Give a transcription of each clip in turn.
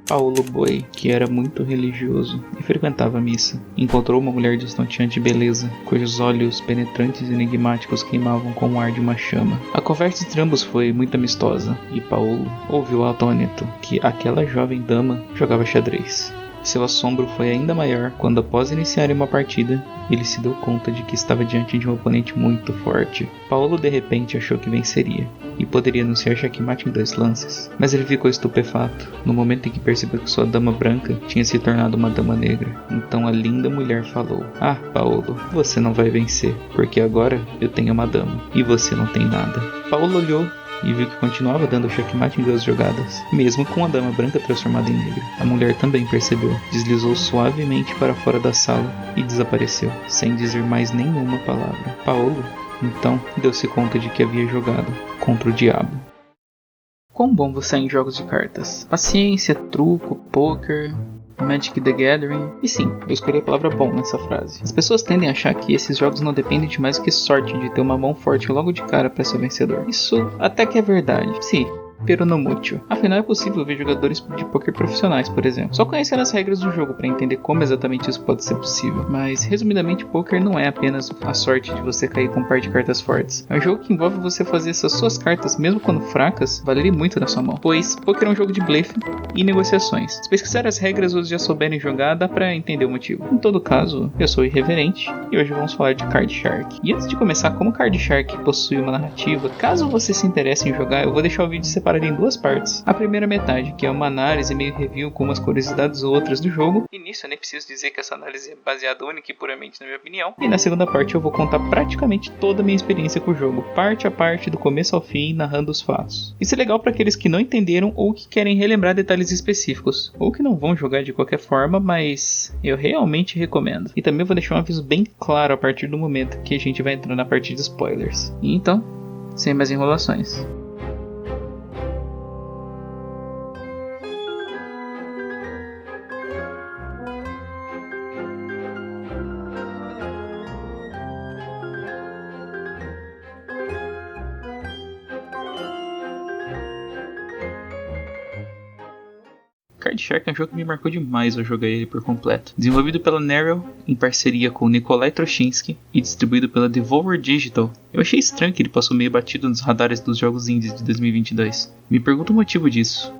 Paulo Boi, que era muito religioso e frequentava a missa, encontrou uma mulher de estonteante beleza, cujos olhos penetrantes e enigmáticos queimavam com o ar de uma chama. A conversa entre ambos foi muito amistosa, e Paulo ouviu atônito que aquela jovem dama jogava xadrez. Seu assombro foi ainda maior quando, após iniciar uma partida, ele se deu conta de que estava diante de um oponente muito forte. Paulo de repente achou que venceria, e poderia anunciar checkmate em 2 lances. Mas ele ficou estupefato, no momento em que percebeu que sua dama branca tinha se tornado uma dama negra. Então a linda mulher falou: "Ah, Paulo, você não vai vencer, porque agora eu tenho uma dama, e você não tem nada." Paulo olhou e viu que continuava dando checkmate em 2 jogadas, mesmo com a dama branca transformada em negra. A mulher também percebeu, deslizou suavemente para fora da sala e desapareceu, sem dizer mais nenhuma palavra. Paulo, então, deu-se conta de que havia jogado contra o diabo. Quão bom você é em jogos de cartas? Paciência, truco, poker, Magic the Gathering. E sim, eu escolhi a palavra bom nessa frase. As pessoas tendem a achar que esses jogos não dependem de mais do que sorte, de ter uma mão forte logo de cara para ser vencedor. Isso até que é verdade. Sim, pero no mucho. Afinal, é possível ver jogadores de poker profissionais, por exemplo, só conhecer as regras do jogo para entender como exatamente isso pode ser possível. Mas, resumidamente, poker não é apenas a sorte de você cair com um par de cartas fortes. É um jogo que envolve você fazer essas suas cartas, mesmo quando fracas, valerem muito na sua mão. Pois, poker é um jogo de blefe e negociações. Se pesquisar as regras ou já souberem jogar, dá pra entender o motivo. Em todo caso, eu sou irreverente e hoje vamos falar de Card Shark. E antes de começar, como Card Shark possui uma narrativa, caso você se interesse em jogar, eu vou deixar o vídeo separado em 2 partes. A primeira metade, que é uma análise meio review com umas curiosidades ou outras do jogo, e nisso eu nem preciso dizer que essa análise é baseada única e puramente na minha opinião. E na segunda parte eu vou contar praticamente toda a minha experiência com o jogo, parte a parte, do começo ao fim, narrando os fatos. Isso é legal para aqueles que não entenderam ou que querem relembrar detalhes específicos, ou que não vão jogar de qualquer forma, mas eu realmente recomendo. E também vou deixar um aviso bem claro a partir do momento que a gente vai entrar na parte de spoilers. E então, sem mais enrolações. Card Shark é um jogo que me marcou demais ao jogar ele por completo. Desenvolvido pela Narrow, em parceria com Nikolai Troshinsky, e distribuído pela Devolver Digital, eu achei estranho que ele passou meio batido nos radares dos jogos indies de 2022. Me pergunto o motivo disso.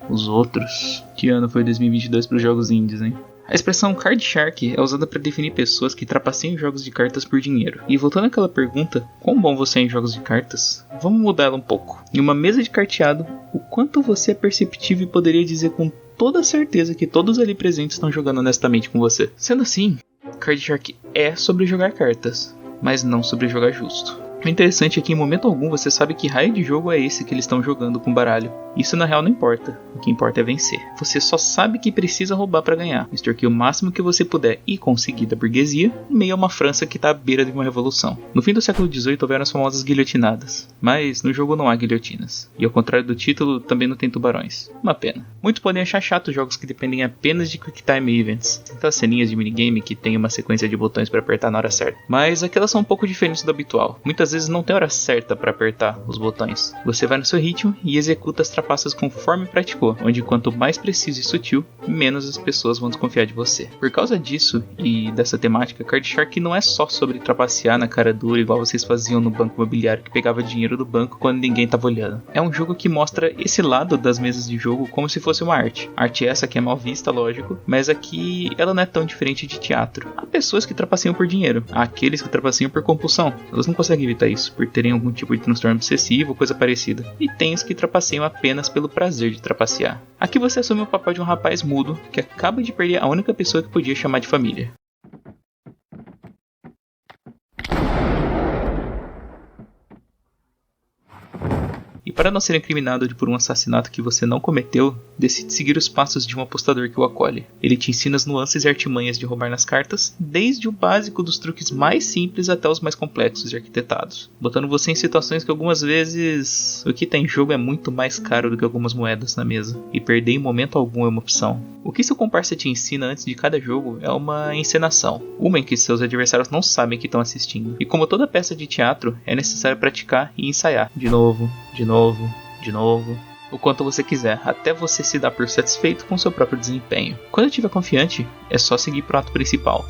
Os outros. Que ano foi 2022 para os jogos indies, hein? A expressão Card Shark é usada para definir pessoas que trapaceiam jogos de cartas por dinheiro. E voltando àquela pergunta, quão bom você é em jogos de cartas? Vamos mudar ela um pouco. Em uma mesa de carteado, o quanto você é perceptivo e poderia dizer com toda certeza que todos ali presentes estão jogando honestamente com você. Sendo assim, Card Shark é sobre jogar cartas, mas não sobre jogar justo. O interessante é que em momento algum você sabe que raio de jogo é esse que eles estão jogando com baralho. Isso na real não importa, o que importa é vencer. Você só sabe que precisa roubar para ganhar, extorquir o máximo que você puder e conseguir da burguesia, em meio a uma França que está à beira de uma revolução. No fim do século XVIII houveram as famosas guilhotinadas, mas no jogo não há guilhotinas. E ao contrário do título, também não tem tubarões. Uma pena. Muitos podem achar chato jogos que dependem apenas de Quick Time Events, aquelas ceninhas de minigame que tem uma sequência de botões para apertar na hora certa. Mas aquelas são um pouco diferentes do habitual. Muitas vezes não tem hora certa para apertar os botões. Você vai no seu ritmo e executa as trapaças conforme praticou, onde quanto mais preciso e sutil, menos as pessoas vão desconfiar de você. Por causa disso e dessa temática, Card Shark não é só sobre trapacear na cara dura igual vocês faziam no banco imobiliário que pegava dinheiro do banco quando ninguém estava olhando. É um jogo que mostra esse lado das mesas de jogo como se fosse uma arte. Arte essa que é mal vista, lógico, mas aqui ela não é tão diferente de teatro. Há pessoas que trapaceiam por dinheiro, há aqueles que trapaceiam por compulsão. Elas não conseguem evitar isso, por terem algum tipo de transtorno obsessivo ou coisa parecida. E tem os que trapaceiam apenas pelo prazer de trapacear. Aqui você assume o papel de um rapaz mudo que acaba de perder a única pessoa que podia chamar de família. E para não ser incriminado por um assassinato que você não cometeu, decide seguir os passos de um apostador que o acolhe. Ele te ensina as nuances e artimanhas de roubar nas cartas, desde o básico dos truques mais simples até os mais complexos e arquitetados, botando você em situações que algumas vezes o que tem em jogo é muito mais caro do que algumas moedas na mesa, e perder em momento algum é uma opção. O que seu comparsa te ensina antes de cada jogo é uma encenação, uma em que seus adversários não sabem que estão assistindo, e como toda peça de teatro, é necessário praticar e ensaiar, de novo. o quanto você quiser, até você se dar por satisfeito com seu próprio desempenho. Quando estiver confiante, é só seguir para o ato principal,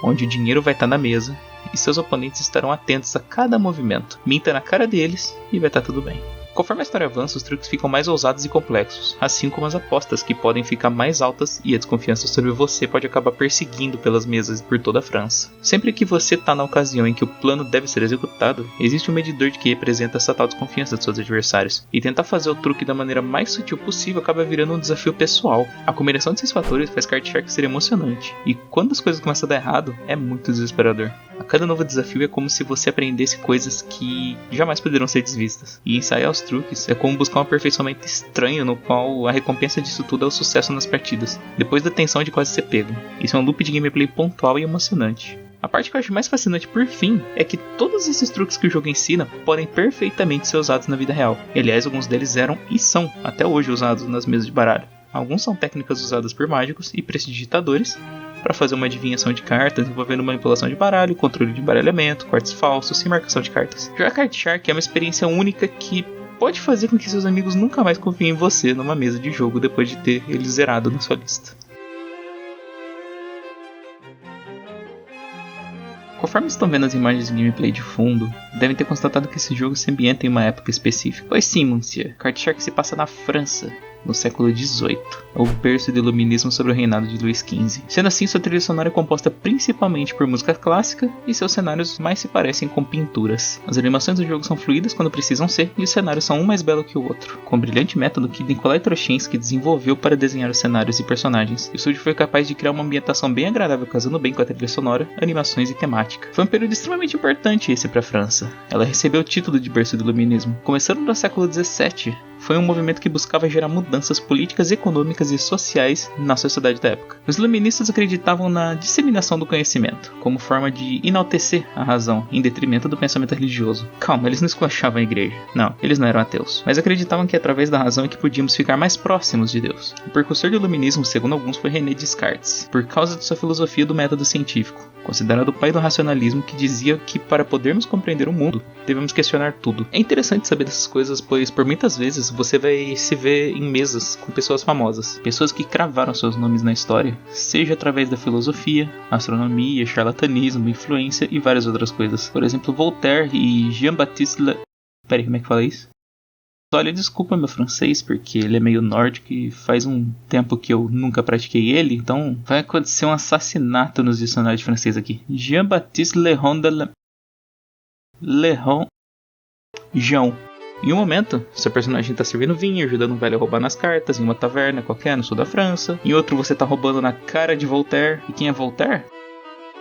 onde o dinheiro vai estar na mesa e seus oponentes estarão atentos a cada movimento. Minta na cara deles e vai estar tudo bem. Conforme a história avança, os truques ficam mais ousados e complexos, assim como as apostas, que podem ficar mais altas, e a desconfiança sobre você pode acabar perseguindo pelas mesas por toda a França. Sempre que você está na ocasião em que o plano deve ser executado, existe um medidor que representa essa tal desconfiança de seus adversários, e tentar fazer o truque da maneira mais sutil possível acaba virando um desafio pessoal. A combinação desses fatores faz Card Shark ser emocionante, e quando as coisas começam a dar errado, é muito desesperador. A cada novo desafio é como se você aprendesse coisas que jamais poderão ser desvistas, e ensaiar os truques é como buscar um aperfeiçoamento estranho no qual a recompensa disso tudo é o sucesso nas partidas, depois da tensão de quase ser pego. Isso é um loop de gameplay pontual e emocionante. A parte que eu acho mais fascinante por fim é que todos esses truques que o jogo ensina podem perfeitamente ser usados na vida real, e aliás alguns deles eram e são até hoje usados nas mesas de baralho. Alguns são técnicas usadas por mágicos e prestidigitadores para fazer uma adivinhação de cartas envolvendo manipulação de baralho, controle de embaralhamento, cortes falsos e marcação de cartas. Jogar Card Shark é uma experiência única que pode fazer com que seus amigos nunca mais confiem em você numa mesa de jogo depois de ter ele zerado na sua lista. Conforme estão vendo as imagens de gameplay de fundo, devem ter constatado que esse jogo se ambienta em uma época específica. Pois sim, monsieur, Card Shark se passa na França, no século XVIII, o berço do iluminismo sobre o reinado de Luís XV. Sendo assim, sua trilha sonora é composta principalmente por música clássica e seus cenários mais se parecem com pinturas. As animações do jogo são fluídas quando precisam ser e os cenários são um mais belo que o outro, com o brilhante método que Nikolai Troshinsky desenvolveu para desenhar os cenários e personagens. O estúdio foi capaz de criar uma ambientação bem agradável, casando bem com a trilha sonora, animações e temática. Foi um período extremamente importante esse para a França. Ela recebeu o título de berço do iluminismo. Começando no século XVII, foi um movimento que buscava gerar mudanças políticas, econômicas e sociais na sociedade da época. Os iluministas acreditavam na disseminação do conhecimento, como forma de enaltecer a razão em detrimento do pensamento religioso. Calma, eles não esculachavam a igreja. Não, eles não eram ateus. Mas acreditavam que através da razão é que podíamos ficar mais próximos de Deus. O precursor do iluminismo, segundo alguns, foi René Descartes, por causa de sua filosofia do método científico, considerado o pai do racionalismo, que dizia que para podermos compreender o mundo, devemos questionar tudo. É interessante saber dessas coisas, pois por muitas vezes você vai se ver em mesas com pessoas famosas, pessoas que cravaram seus nomes na história, seja através da filosofia, astronomia, charlatanismo, influência e várias outras coisas. Por exemplo, Voltaire e Jean-Baptiste Peraí, como é que fala isso? Olha, desculpa meu francês, porque ele é meio nórdico e faz um tempo que eu nunca pratiquei ele, então vai acontecer um assassinato nos dicionários de francês aqui. Jean-Baptiste Jean. Em um momento, seu personagem está servindo vinho, ajudando um velho a roubar nas cartas, em uma taverna qualquer no sul da França. Em outro, você está roubando na cara de Voltaire. E quem é Voltaire?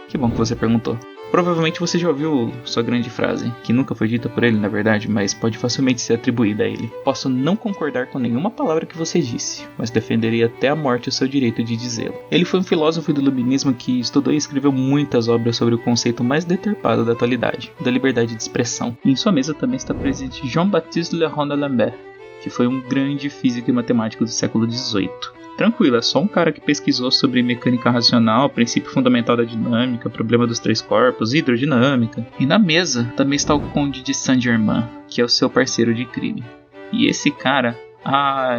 Que bom que você perguntou. Provavelmente você já ouviu sua grande frase, que nunca foi dita por ele na verdade, mas pode facilmente ser atribuída a ele. Posso não concordar com nenhuma palavra que você disse, mas defenderei até a morte o seu direito de dizê-lo. Ele foi um filósofo do iluminismo que estudou e escreveu muitas obras sobre o conceito mais deturpado da atualidade, da liberdade de expressão. E em sua mesa também está presente Jean-Baptiste Le Rond d'Alembert, que foi um grande físico e matemático do século XVIII. Tranquilo, é só um cara que pesquisou sobre mecânica racional, princípio fundamental da dinâmica, problema dos três corpos, hidrodinâmica. E na mesa também está o Conde de Saint-Germain, que é o seu parceiro de crime. E esse cara...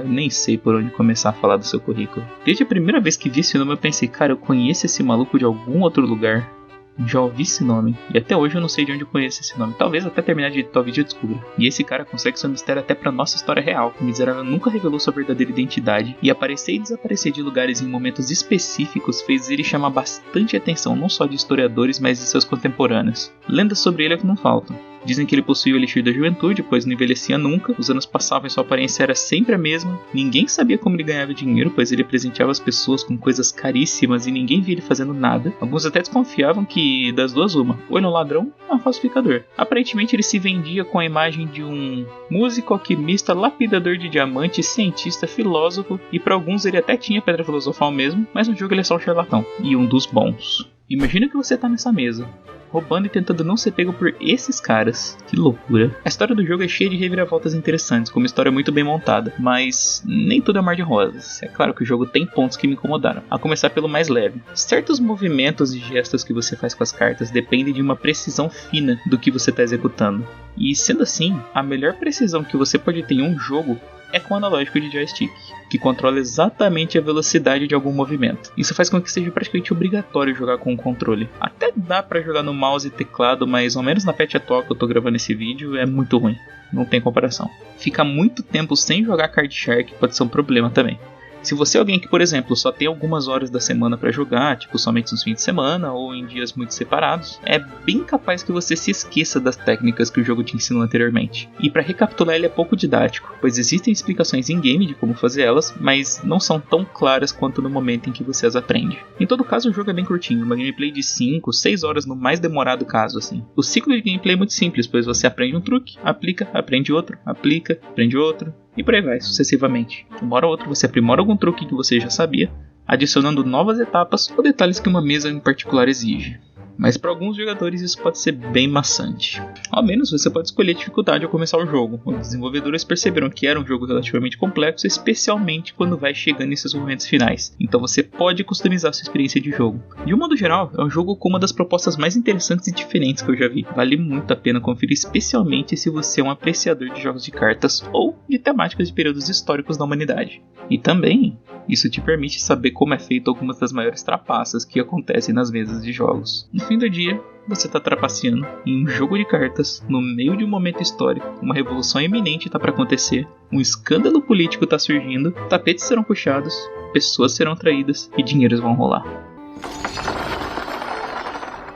nem sei por onde começar a falar do seu currículo. Desde a primeira vez que vi esse nome eu pensei, cara, eu conheço esse maluco de algum outro lugar. Já ouvi esse nome, e até hoje eu não sei de onde eu conheço esse nome. Talvez até terminar de editar o vídeo eu descubra. E esse cara consegue seu mistério até pra nossa história real. O miserável nunca revelou sua verdadeira identidade, e aparecer e desaparecer de lugares em momentos específicos fez ele chamar bastante atenção não só de historiadores, mas de seus contemporâneos. Lendas sobre ele é que não faltam. Dizem que ele possuía o elixir da juventude, pois não envelhecia nunca, os anos passavam e sua aparência era sempre a mesma, ninguém sabia como ele ganhava dinheiro, pois ele presenteava as pessoas com coisas caríssimas e ninguém via ele fazendo nada. Alguns até desconfiavam que das duas uma, ou ele é um ladrão ou um falsificador. Aparentemente ele se vendia com a imagem de um músico, alquimista, lapidador de diamantes, cientista, filósofo, e para alguns ele até tinha pedra filosofal mesmo, mas no jogo ele é só um charlatão, e um dos bons. Imagina que você tá nessa mesa, roubando e tentando não ser pego por esses caras. Que loucura. A história do jogo é cheia de reviravoltas interessantes, com uma história muito bem montada, mas nem tudo é mar de rosas. É claro que o jogo tem pontos que me incomodaram, a começar pelo mais leve. Certos movimentos e gestos que você faz com as cartas dependem de uma precisão fina do que você está executando. E sendo assim, a melhor precisão que você pode ter em um jogo é com o analógico de joystick, que controla exatamente a velocidade de algum movimento. Isso faz com que seja praticamente obrigatório jogar com o controle. Até dá pra jogar no mouse e teclado, mas ao menos na patch atual que eu tô gravando esse vídeo é muito ruim. Não tem comparação. Ficar muito tempo sem jogar Card Shark pode ser um problema também. Se você é alguém que, por exemplo, só tem algumas horas da semana para jogar, tipo somente nos fins de semana ou em dias muito separados, é bem capaz que você se esqueça das técnicas que o jogo te ensinou anteriormente. E para recapitular, ele é pouco didático, pois existem explicações em game de como fazer elas, mas não são tão claras quanto no momento em que você as aprende. Em todo caso, o jogo é bem curtinho, uma gameplay de 5, 6 horas no mais demorado caso assim. O ciclo de gameplay é muito simples, pois você aprende um truque, aplica, aprende outro, aplica, aprende outro, e por aí vai, sucessivamente. Uma hora ou outra você aprimora algum truque que você já sabia, adicionando novas etapas ou detalhes que uma mesa em particular exige. Mas para alguns jogadores isso pode ser bem maçante. Ao menos você pode escolher a dificuldade ao começar o jogo. Os desenvolvedores perceberam que era um jogo relativamente complexo, especialmente quando vai chegando nesses momentos finais. Então você pode customizar sua experiência de jogo. De um modo geral, é um jogo com uma das propostas mais interessantes e diferentes que eu já vi. Vale muito a pena conferir, especialmente se você é um apreciador de jogos de cartas ou de temáticas de períodos históricos da humanidade. E também, isso te permite saber como é feito algumas das maiores trapaças que acontecem nas mesas de jogos. No fim do dia, você está trapaceando em um jogo de cartas, no meio de um momento histórico, uma revolução iminente está para acontecer, um escândalo político está surgindo, tapetes serão puxados, pessoas serão traídas e dinheiros vão rolar.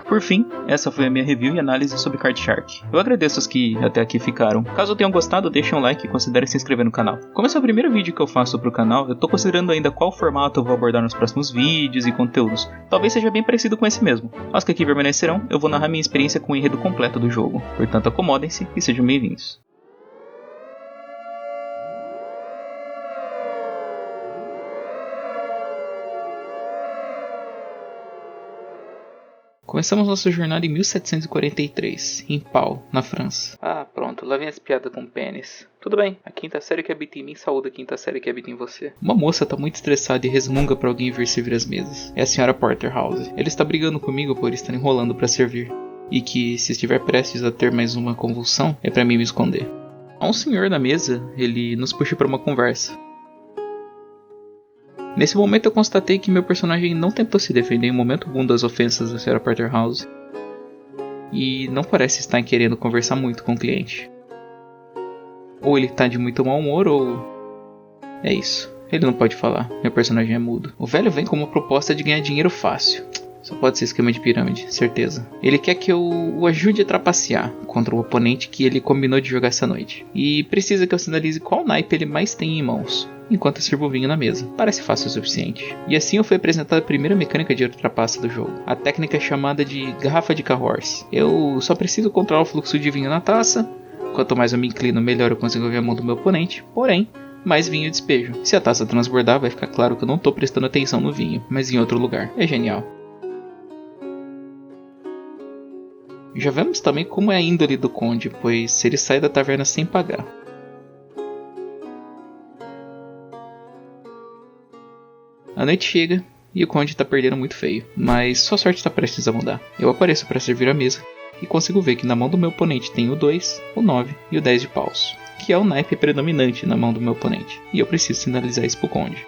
Por fim, essa foi a minha review e análise sobre Card Shark. Eu agradeço os que até aqui ficaram. Caso tenham gostado, deixem um like e considerem se inscrever no canal. Como esse é o primeiro vídeo que eu faço pro canal, eu tô considerando ainda qual formato eu vou abordar nos próximos vídeos e conteúdos. Talvez seja bem parecido com esse mesmo. Aos que aqui permanecerão, eu vou narrar minha experiência com o enredo completo do jogo. Portanto, acomodem-se e sejam bem-vindos. Começamos nossa jornada em 1743, em Pau, na França. Ah, pronto, lá vem as piadas com pênis. Tudo bem, a quinta série que habita em mim saúda a quinta série que habita em você. Uma moça tá muito estressada e resmunga pra alguém vir servir as mesas. É a senhora Porterhouse. Ela está brigando comigo por estar enrolando pra servir. E que, se estiver prestes a ter mais uma convulsão, é pra mim me esconder. Há um senhor na mesa, ele nos puxa pra uma conversa. Nesse momento eu constatei que meu personagem não tentou se defender em momento algum das ofensas da Sra. Porterhouse. E não parece estar querendo conversar muito com o cliente. Ou ele tá de muito mau humor ou... É isso, ele não pode falar, meu personagem é mudo. O velho vem com uma proposta de ganhar dinheiro fácil. Só pode ser esquema de pirâmide, certeza. Ele quer que eu o ajude a trapacear contra o oponente que ele combinou de jogar essa noite. E precisa que eu sinalize qual naipe ele mais tem em mãos, enquanto eu sirvo o vinho na mesa. Parece fácil o suficiente. E assim eu fui apresentada a primeira mecânica de trapaça do jogo. A técnica é chamada de garrafa de Cahors. Eu só preciso controlar o fluxo de vinho na taça. Quanto mais eu me inclino, melhor eu consigo ver a mão do meu oponente. Porém, mais vinho eu despejo. Se a taça transbordar, vai ficar claro que eu não estou prestando atenção no vinho, mas em outro lugar. É genial. Já vemos também como é a índole do conde, pois ele sai da taverna sem pagar. A noite chega e o conde está perdendo muito feio, mas sua sorte está prestes a mudar. Eu apareço para servir a mesa e consigo ver que na mão do meu oponente tem o 2, o 9 e o 10 de paus, que é o naipe predominante na mão do meu oponente, e eu preciso sinalizar isso pro conde.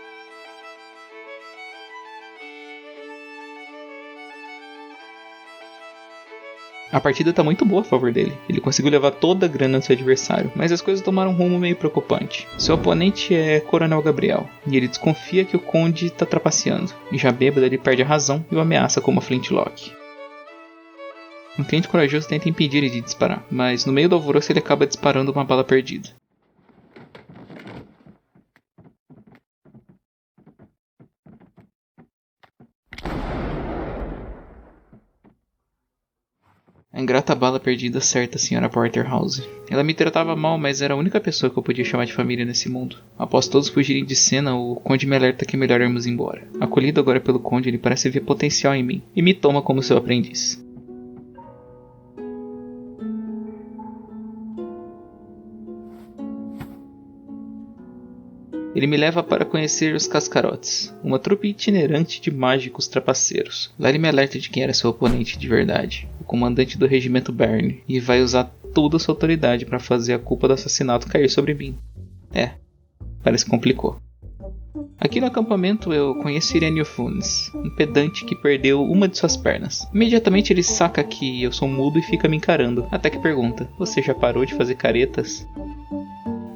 A partida tá muito boa a favor dele, ele conseguiu levar toda a grana do seu adversário, mas as coisas tomaram um rumo meio preocupante. Seu oponente é Coronel Gabriel, e ele desconfia que o conde tá trapaceando, e já bêbado ele perde a razão e o ameaça com uma flintlock. Um cliente corajoso tenta impedir ele de disparar, mas no meio do alvoroço ele acaba disparando uma bala perdida. A ingrata bala perdida acerta a Sra. Porterhouse. Ela me tratava mal, mas era a única pessoa que eu podia chamar de família nesse mundo. Após todos fugirem de cena, o conde me alerta que é melhor irmos embora. Acolhido agora pelo conde, ele parece ver potencial em mim, e me toma como seu aprendiz. Ele me leva para conhecer os Cascarotes, uma trupe itinerante de mágicos trapaceiros. Lá ele me alerta de quem era seu oponente de verdade, o comandante do regimento Berne, e vai usar toda a sua autoridade para fazer a culpa do assassinato cair sobre mim. Parece que complicou. Aqui no acampamento eu conheci Irene Funes, um pedante que perdeu uma de suas pernas. Imediatamente ele saca que eu sou mudo e fica me encarando, até que pergunta: "Você já parou de fazer caretas?"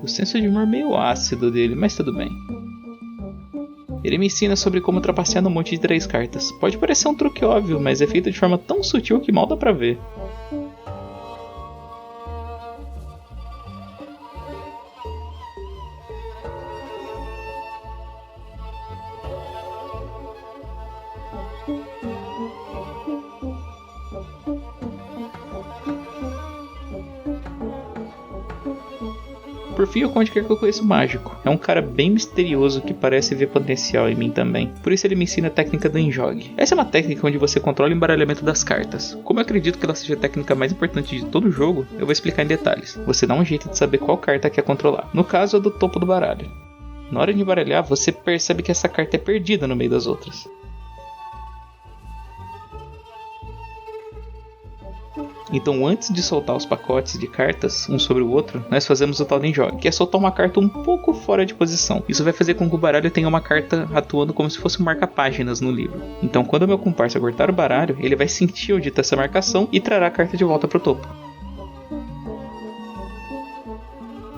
O senso de humor meio ácido dele, mas tudo bem. Ele me ensina sobre como trapacear no monte de 3 cartas. Pode parecer um truque óbvio, mas é feito de forma tão sutil que mal dá pra ver. Por fim, o Conde quer que eu conheça o mágico. É um cara bem misterioso que parece ver potencial em mim também. Por isso ele me ensina a técnica do enjogue. Essa é uma técnica onde você controla o embaralhamento das cartas. Como eu acredito que ela seja a técnica mais importante de todo o jogo, eu vou explicar em detalhes. Você dá um jeito de saber qual carta quer controlar. No caso, a do topo do baralho. Na hora de embaralhar, você percebe que essa carta é perdida no meio das outras. Então, antes de soltar os pacotes de cartas, um sobre o outro, nós fazemos o tal de enjogue, que é soltar uma carta um pouco fora de posição. Isso vai fazer com que o baralho tenha uma carta atuando como se fosse um marca-páginas no livro. Então, quando o meu comparsa cortar o baralho, ele vai sentir onde está essa marcação e trará a carta de volta para o topo.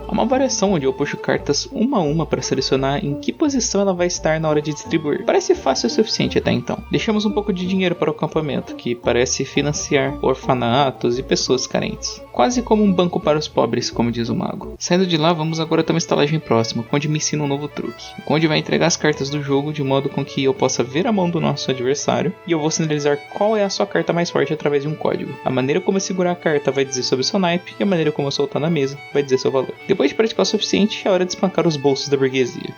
Há uma variação onde eu puxo cartas uma a uma para selecionar em que posição ela vai estar na hora de distribuir. Parece fácil o suficiente até então. Deixamos um pouco de dinheiro para o acampamento, que parece financiar orfanatos e pessoas carentes. Quase como um banco para os pobres, como diz o mago. Saindo de lá, vamos agora até uma estalagem próxima, onde me ensina um novo truque. O Conde vai entregar as cartas do jogo de modo com que eu possa ver a mão do nosso adversário e eu vou sinalizar qual é a sua carta mais forte através de um código. A maneira como eu segurar a carta vai dizer sobre o seu naipe e a maneira como eu soltar na mesa vai dizer seu valor. Depois de praticar o suficiente, é hora de espancar os bolsos da burguesia.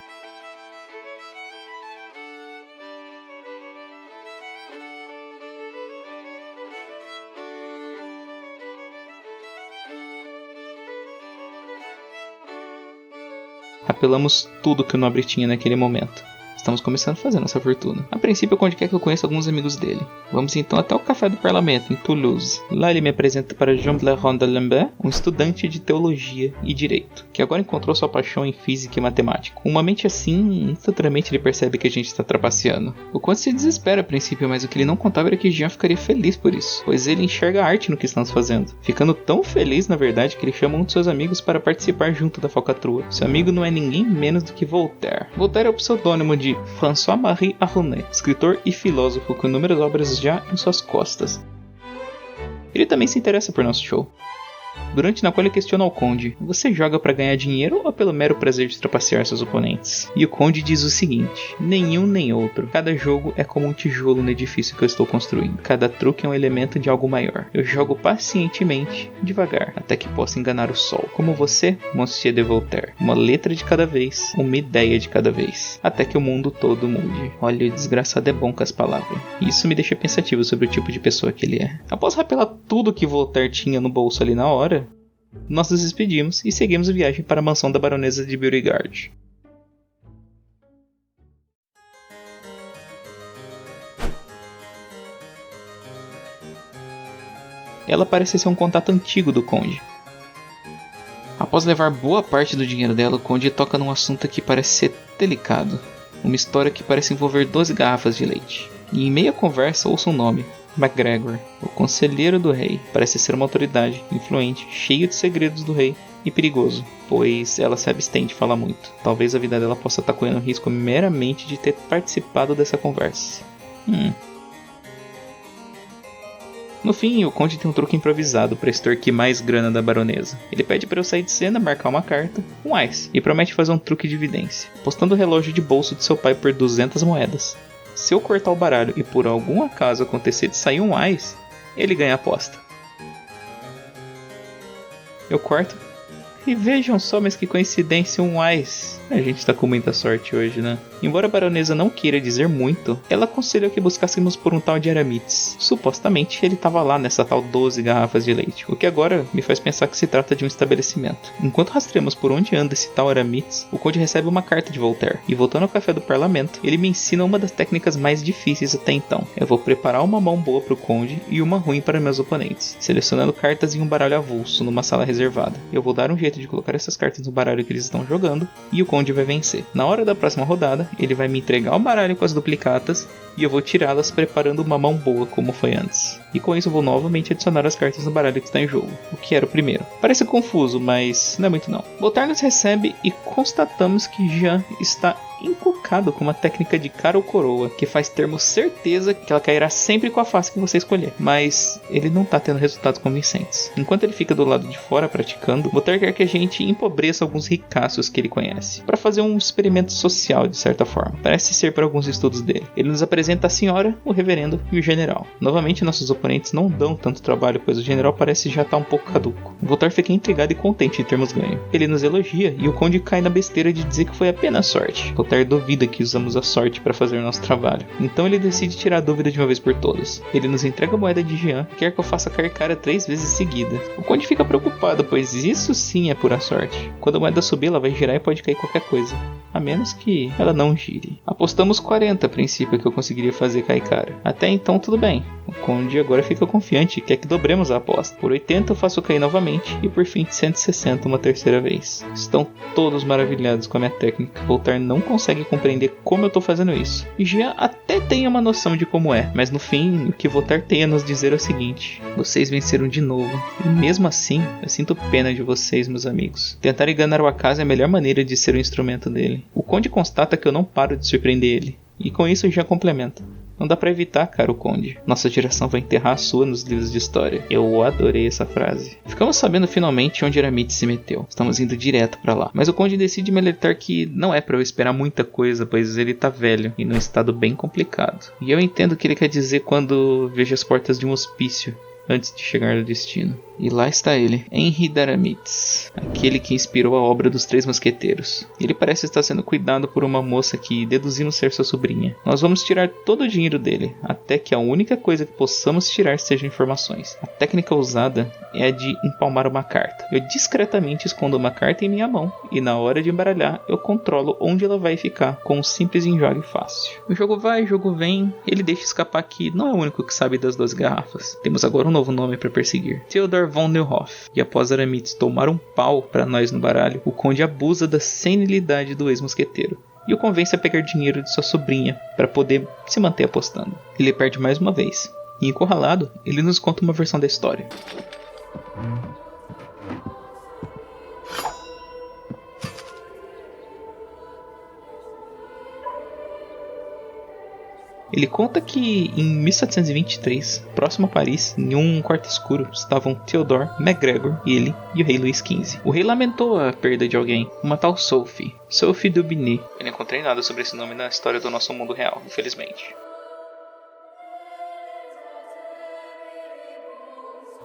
Apelamos tudo que o nobre tinha naquele momento. Estamos começando a fazer nossa fortuna. A princípio, o Conde quer que eu conheça alguns amigos dele. Vamos então até o Café do Parlamento, em Toulouse. Lá ele me apresenta para Jean Blairon de Lambert, um estudante de teologia e direito, que agora encontrou sua paixão em física e matemática. Com uma mente assim, instantaneamente ele percebe que a gente está trapaceando. O Conde se desespera a princípio, mas o que ele não contava era que Jean ficaria feliz por isso, pois ele enxerga a arte no que estamos fazendo. Ficando tão feliz, na verdade, que ele chama um de seus amigos para participar junto da falcatrua. Seu amigo não é ninguém menos do que Voltaire. Voltaire é o pseudônimo de François-Marie Arouet, escritor e filósofo com inúmeras obras já em suas costas. Ele também se interessa por nosso show. Durante na qual ele questiona ao Conde: "Você joga para ganhar dinheiro ou pelo mero prazer de trapacear seus oponentes?" E o Conde diz o seguinte: "Nenhum nem outro. Cada jogo é como um tijolo no edifício que eu estou construindo. Cada truque é um elemento de algo maior. Eu jogo pacientemente, devagar, até que possa enganar o sol. Como você, Monsieur de Voltaire. Uma letra de cada vez, uma ideia de cada vez. Até que o mundo todo mude." Olha, o desgraçado é bom com as palavras. E isso me deixa pensativo sobre o tipo de pessoa que ele é. Após rapelar tudo que Voltaire tinha no bolso ali na hora, nós nos despedimos e seguimos a viagem para a mansão da baronesa de Beauregard. Ela parece ser um contato antigo do Conde. Após levar boa parte do dinheiro dela, o Conde toca num assunto que parece ser delicado. Uma história que parece envolver 12 garrafas de leite. E em meia conversa ouço um nome: MacGregor, o conselheiro do rei. Parece ser uma autoridade, influente, cheio de segredos do rei e perigoso, pois ela se abstém de falar muito. Talvez a vida dela possa estar correndo risco meramente de ter participado dessa conversa. No fim, o Conde tem um truque improvisado para extorquir mais grana da baronesa. Ele pede para eu sair de cena, marcar uma carta, um ice, e promete fazer um truque de evidência, postando o relógio de bolso de seu pai por 200 moedas. Se eu cortar o baralho e por algum acaso acontecer de sair um ice, ele ganha a aposta. Eu corto e vejam só, mas que coincidência, um ice. A gente tá com muita sorte hoje, né? Embora a baronesa não queira dizer muito, ela aconselhou que buscássemos por um tal de Aramitz. Supostamente ele estava lá nessa tal 12 garrafas de leite, o que agora me faz pensar que se trata de um estabelecimento. Enquanto rastreamos por onde anda esse tal Aramitz, o Conde recebe uma carta de Voltaire, e voltando ao café do parlamento, ele me ensina uma das técnicas mais difíceis até então. Eu vou preparar uma mão boa pro Conde e uma ruim para meus oponentes, selecionando cartas em um baralho avulso numa sala reservada. Eu vou dar um jeito de colocar essas cartas no baralho que eles estão jogando, e o Conde vai vencer. Na hora da próxima rodada, ele vai me entregar o baralho com as duplicatas e eu vou tirá-las preparando uma mão boa como foi antes. E com isso eu vou novamente adicionar as cartas no baralho que está em jogo, o que era o primeiro. Parece confuso, mas não é muito não. Voltar nos recebe e constatamos que Jean está encucado com uma técnica de cara ou coroa, que faz termos certeza que ela cairá sempre com a face que você escolher, mas ele não tá tendo resultados convincentes. Enquanto ele fica do lado de fora praticando, Voltaire quer que a gente empobreça alguns ricaços que ele conhece, para fazer um experimento social de certa forma. Parece ser para alguns estudos dele. Ele nos apresenta a senhora, o reverendo e o general. Novamente nossos oponentes não dão tanto trabalho, pois o general parece já estar um pouco caduco. Voltaire fica intrigado e contente de termos ganho. Ele nos elogia e o conde cai na besteira de dizer que foi apenas sorte. Voltaire duvida que usamos a sorte para fazer o nosso trabalho. Então ele decide tirar a dúvida de uma vez por todas. Ele nos entrega a moeda de Jean e quer que eu faça cair cara 3 vezes seguida. O conde fica preocupado, pois isso sim é pura sorte. Quando a moeda subir, ela vai girar e pode cair qualquer coisa, a menos que ela não gire. Apostamos 40 a princípio que eu conseguiria fazer cair cara. Até então tudo bem. O conde agora fica confiante e quer que dobremos a aposta. Por 80 eu faço cair novamente e por fim 160 uma terceira vez. Estão todos maravilhados com a minha técnica. Voltaire não consegue compreender como eu estou fazendo isso. E Jean até tem uma noção de como é, mas no fim o que Voltaire tem a nos dizer é o seguinte: vocês venceram de novo, e mesmo assim eu sinto pena de vocês, meus amigos. Tentar enganar o acaso é a melhor maneira de ser o instrumento dele. O conde constata que eu não paro de surpreender ele, e com isso Jean complementa: não dá pra evitar, caro conde. Nossa geração vai enterrar a sua nos livros de história. Eu adorei essa frase. Ficamos sabendo finalmente onde Aramis se meteu. Estamos indo direto pra lá. Mas o conde decide me alertar que não é pra eu esperar muita coisa, pois ele tá velho e num estado bem complicado. E eu entendo o que ele quer dizer quando vejo as portas de um hospício antes de chegar no destino. E lá está ele, Henri d'Aramis, aquele que inspirou a obra dos Três Mosqueteiros. Ele parece estar sendo cuidado por uma moça que deduzimos ser sua sobrinha. Nós vamos tirar todo o dinheiro dele, até que a única coisa que possamos tirar sejam informações. A técnica usada é a de empalmar uma carta. Eu discretamente escondo uma carta em minha mão, e na hora de embaralhar, eu controlo onde ela vai ficar, com um simples enjogue fácil. O jogo vai, o jogo vem, ele deixa escapar que não é o único que sabe das 12 garrafas. Temos agora um novo nome para perseguir: Theodor von Neuhoff. E após Aramis tomar um pau para nós no baralho, o conde abusa da senilidade do ex-mosqueteiro e o convence a pegar dinheiro de sua sobrinha para poder se manter apostando. Ele perde mais uma vez, e encurralado, ele nos conta uma versão da história. Ele conta que em 1723, próximo a Paris, em um quarto escuro, estavam Theodore, MacGregor, ele e o rei Luís XV. O rei lamentou a perda de alguém, uma tal Sophie d'Aubigny. Eu não encontrei nada sobre esse nome na história do nosso mundo real, infelizmente.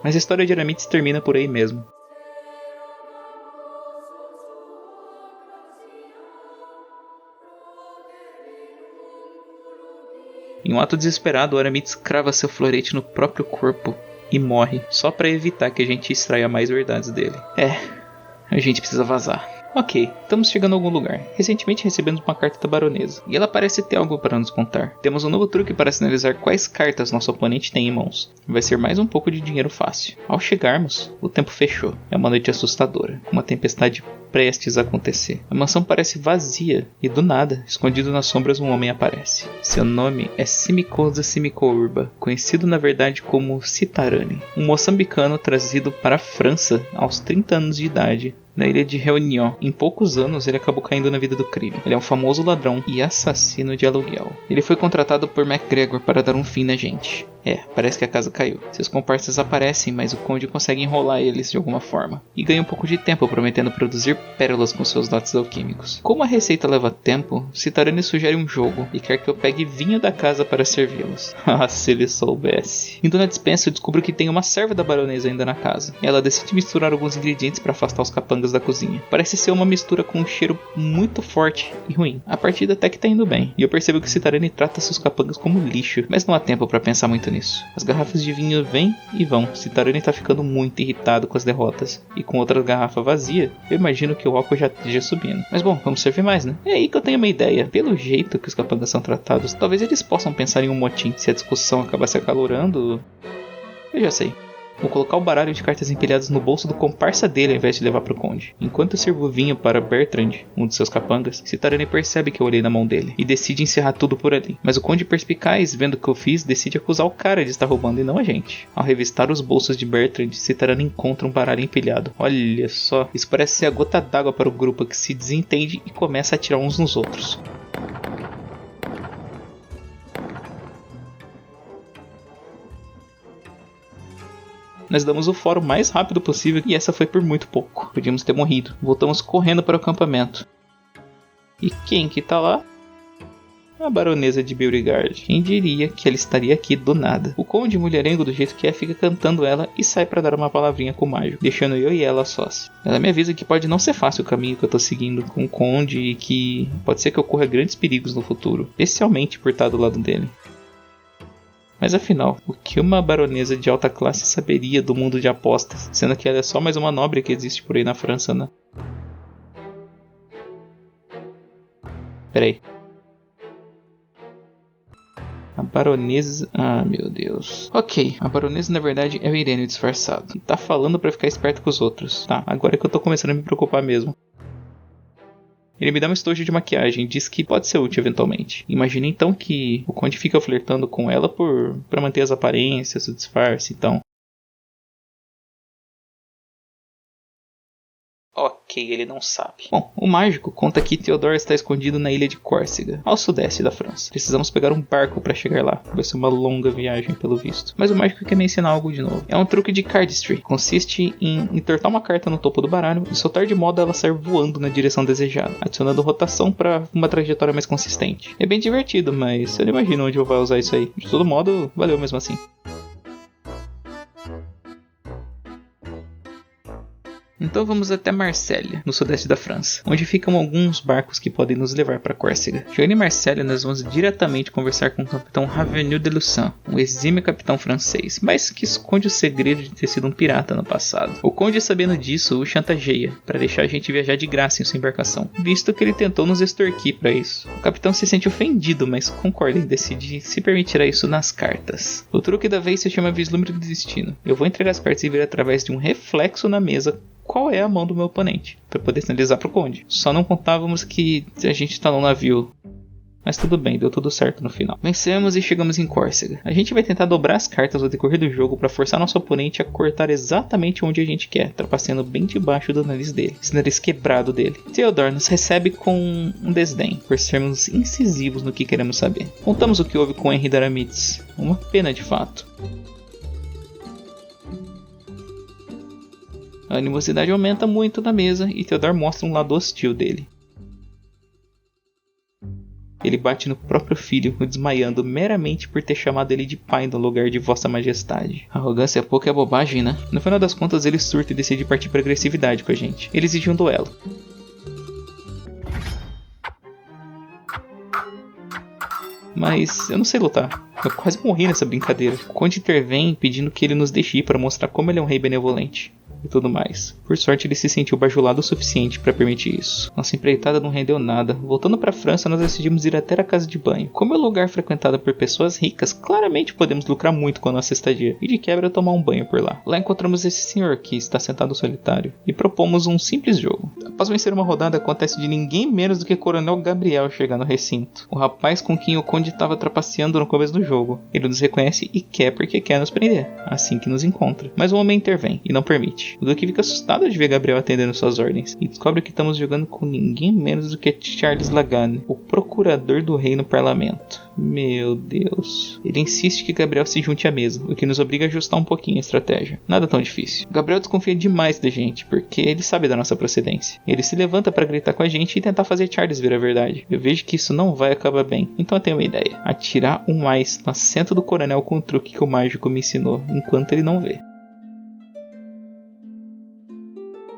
Mas a história de Aramis termina por aí mesmo. Em um ato desesperado, Aramis crava seu florete no próprio corpo e morre, só para evitar que a gente extraia mais verdades dele. A gente precisa vazar. Ok, estamos chegando a algum lugar. Recentemente recebemos uma carta da baronesa, e ela parece ter algo para nos contar. Temos um novo truque para sinalizar quais cartas nosso oponente tem em mãos. Vai ser mais um pouco de dinheiro fácil. Ao chegarmos, o tempo fechou. É uma noite assustadora, com uma tempestade prestes a acontecer. A mansão parece vazia, e do nada, escondido nas sombras, um homem aparece. Seu nome é Simicosa Simicourba, conhecido na verdade como Citarani, um moçambicano trazido para a França aos 30 anos de idade, na ilha de Réunion. Em poucos anos ele acabou caindo na vida do crime. Ele é um famoso ladrão e assassino de aluguel. Ele foi contratado por MacGregor para dar um fim na gente. Parece que a casa caiu. Seus comparsas aparecem, mas o conde consegue enrolar eles de alguma forma. E ganha um pouco de tempo prometendo produzir pérolas com seus dotes alquímicos. Como a receita leva tempo, Citarani sugere um jogo e quer que eu pegue vinho da casa para servi-los. Ah, se ele soubesse. Indo na despensa eu descubro que tem uma serva da baronesa ainda na casa. Ela decide misturar alguns ingredientes para afastar os capangas da cozinha. Parece ser uma mistura com um cheiro muito forte e ruim. A partida até que tá indo bem. E eu percebo que Citarani trata seus capangas como lixo. Mas não há tempo para pensar muito nisso. As garrafas de vinho vêm e vão. Citarani tá ficando muito irritado com as derrotas. E com outra garrafa vazia, eu imagino que o álcool já esteja subindo. Mas bom, vamos servir mais, né? É aí que eu tenho uma ideia. Pelo jeito que os capangas são tratados, talvez eles possam pensar em um motim. Se a discussão acabar se acalorando... Eu já sei. Vou colocar o baralho de cartas empilhadas no bolso do comparsa dele ao invés de levar pro conde. Enquanto eu sirvo vinho para Bertrand, um de seus capangas, Citarone percebe que eu olhei na mão dele e decide encerrar tudo por ali. Mas o conde perspicaz, vendo o que eu fiz, decide acusar o cara de estar roubando e não a gente. Ao revistar os bolsos de Bertrand, Citarone encontra um baralho empilhado. Olha só, isso parece ser a gota d'água para o grupo que se desentende e começa a atirar uns nos outros. Nós damos o fora o mais rápido possível e essa foi por muito pouco. Podíamos ter morrido. Voltamos correndo para o acampamento. E quem que tá lá? A baronesa de Beauregard. Quem diria que ela estaria aqui do nada? O conde mulherengo do jeito que é fica cantando ela e sai para dar uma palavrinha com o mágico, deixando eu e ela sós. Ela me avisa que pode não ser fácil o caminho que eu tô seguindo com o conde e que pode ser que ocorra grandes perigos no futuro, especialmente por estar do lado dele. Mas afinal, o que uma baronesa de alta classe saberia do mundo de apostas, sendo que ela é só mais uma nobre que existe por aí na França, né? Peraí. A baronesa... Ah, meu Deus. Ok, a baronesa na verdade é o Irênio disfarçado. E tá falando pra ficar esperto com os outros. Tá, agora é que eu tô começando a me preocupar mesmo. Ele me dá um estojo de maquiagem e diz que pode ser útil eventualmente. Imagina então que o conde fica flertando com ela pra manter as aparências, o disfarce, então... Ok, ele não sabe. Bom, o mágico conta que Theodore está escondido na ilha de Córcega, ao sudeste da França. Precisamos pegar um barco para chegar lá. Vai ser uma longa viagem pelo visto. Mas o mágico quer me ensinar algo de novo. É um truque de cardistry. Consiste em entortar uma carta no topo do baralho e soltar de modo a ela sair voando na direção desejada, adicionando rotação para uma trajetória mais consistente. É bem divertido, mas eu não imagino onde eu vou usar isso aí. De todo modo, valeu mesmo assim. Então vamos até Marsella, no sudeste da França, onde ficam alguns barcos que podem nos levar para Córcega. Chegando em Marsella, nós vamos diretamente conversar com o capitão Ravenel de Lussan, um exímio capitão francês, mas que esconde o segredo de ter sido um pirata no passado. O conde, sabendo disso, o chantageia para deixar a gente viajar de graça em sua embarcação, visto que ele tentou nos extorquir para isso. O capitão se sente ofendido, mas concorda e decide se permitirá isso nas cartas. O truque da vez se chama Vislumbre do Destino. Eu vou entregar as cartas e ver através de um reflexo na mesa qual é a mão do meu oponente, para poder sinalizar pro conde. Só não contávamos que a gente está no navio. Mas tudo bem, deu tudo certo no final. Vencemos e chegamos em Córcega. A gente vai tentar dobrar as cartas ao decorrer do jogo para forçar nosso oponente a cortar exatamente onde a gente quer, trapaceando bem debaixo do nariz dele, esse nariz quebrado dele. Theodore nos recebe com um desdém, por sermos incisivos no que queremos saber. Contamos o que houve com Henry Daramitz. Uma pena de fato. A animosidade aumenta muito na mesa e Theodore mostra um lado hostil dele. Ele bate no próprio filho, o desmaiando meramente por ter chamado ele de pai no lugar de Vossa Majestade. Arrogância pouco é bobagem, né? No final das contas ele surta e decide partir para agressividade com a gente. Ele exige um duelo. Mas eu não sei lutar. Eu quase morri nessa brincadeira. O conde intervém pedindo que ele nos deixe ir para mostrar como ele é um rei benevolente. E tudo mais. Por sorte ele se sentiu bajulado o suficiente para permitir isso. Nossa empreitada não rendeu nada. Voltando para a França, nós decidimos ir até a casa de banho. Como é um lugar frequentado por pessoas ricas, claramente podemos lucrar muito com a nossa estadia. E de quebra tomar um banho por lá. Lá encontramos esse senhor que está sentado solitário e propomos um simples jogo. Após vencer uma rodada, acontece de ninguém menos do que Coronel Gabriel chegar no recinto. O rapaz com quem o conde estava trapaceando no começo do jogo. Ele nos reconhece e quer porque quer nos prender. Assim que nos encontra. Mas o homem intervém e não permite. O Duque fica assustado de ver Gabriel atendendo suas ordens e descobre que estamos jogando com ninguém menos do que Charles Lagarde, o procurador do rei no parlamento. Meu Deus. Ele insiste que Gabriel se junte à mesa, o que nos obriga a ajustar um pouquinho a estratégia. Nada tão difícil. Gabriel desconfia demais da gente, porque ele sabe da nossa procedência. Ele se levanta para gritar com a gente e tentar fazer Charles ver a verdade. Eu vejo que isso não vai acabar bem, então eu tenho uma ideia. Atirar um mais no assento do coronel com o truque que o mágico me ensinou, enquanto ele não vê.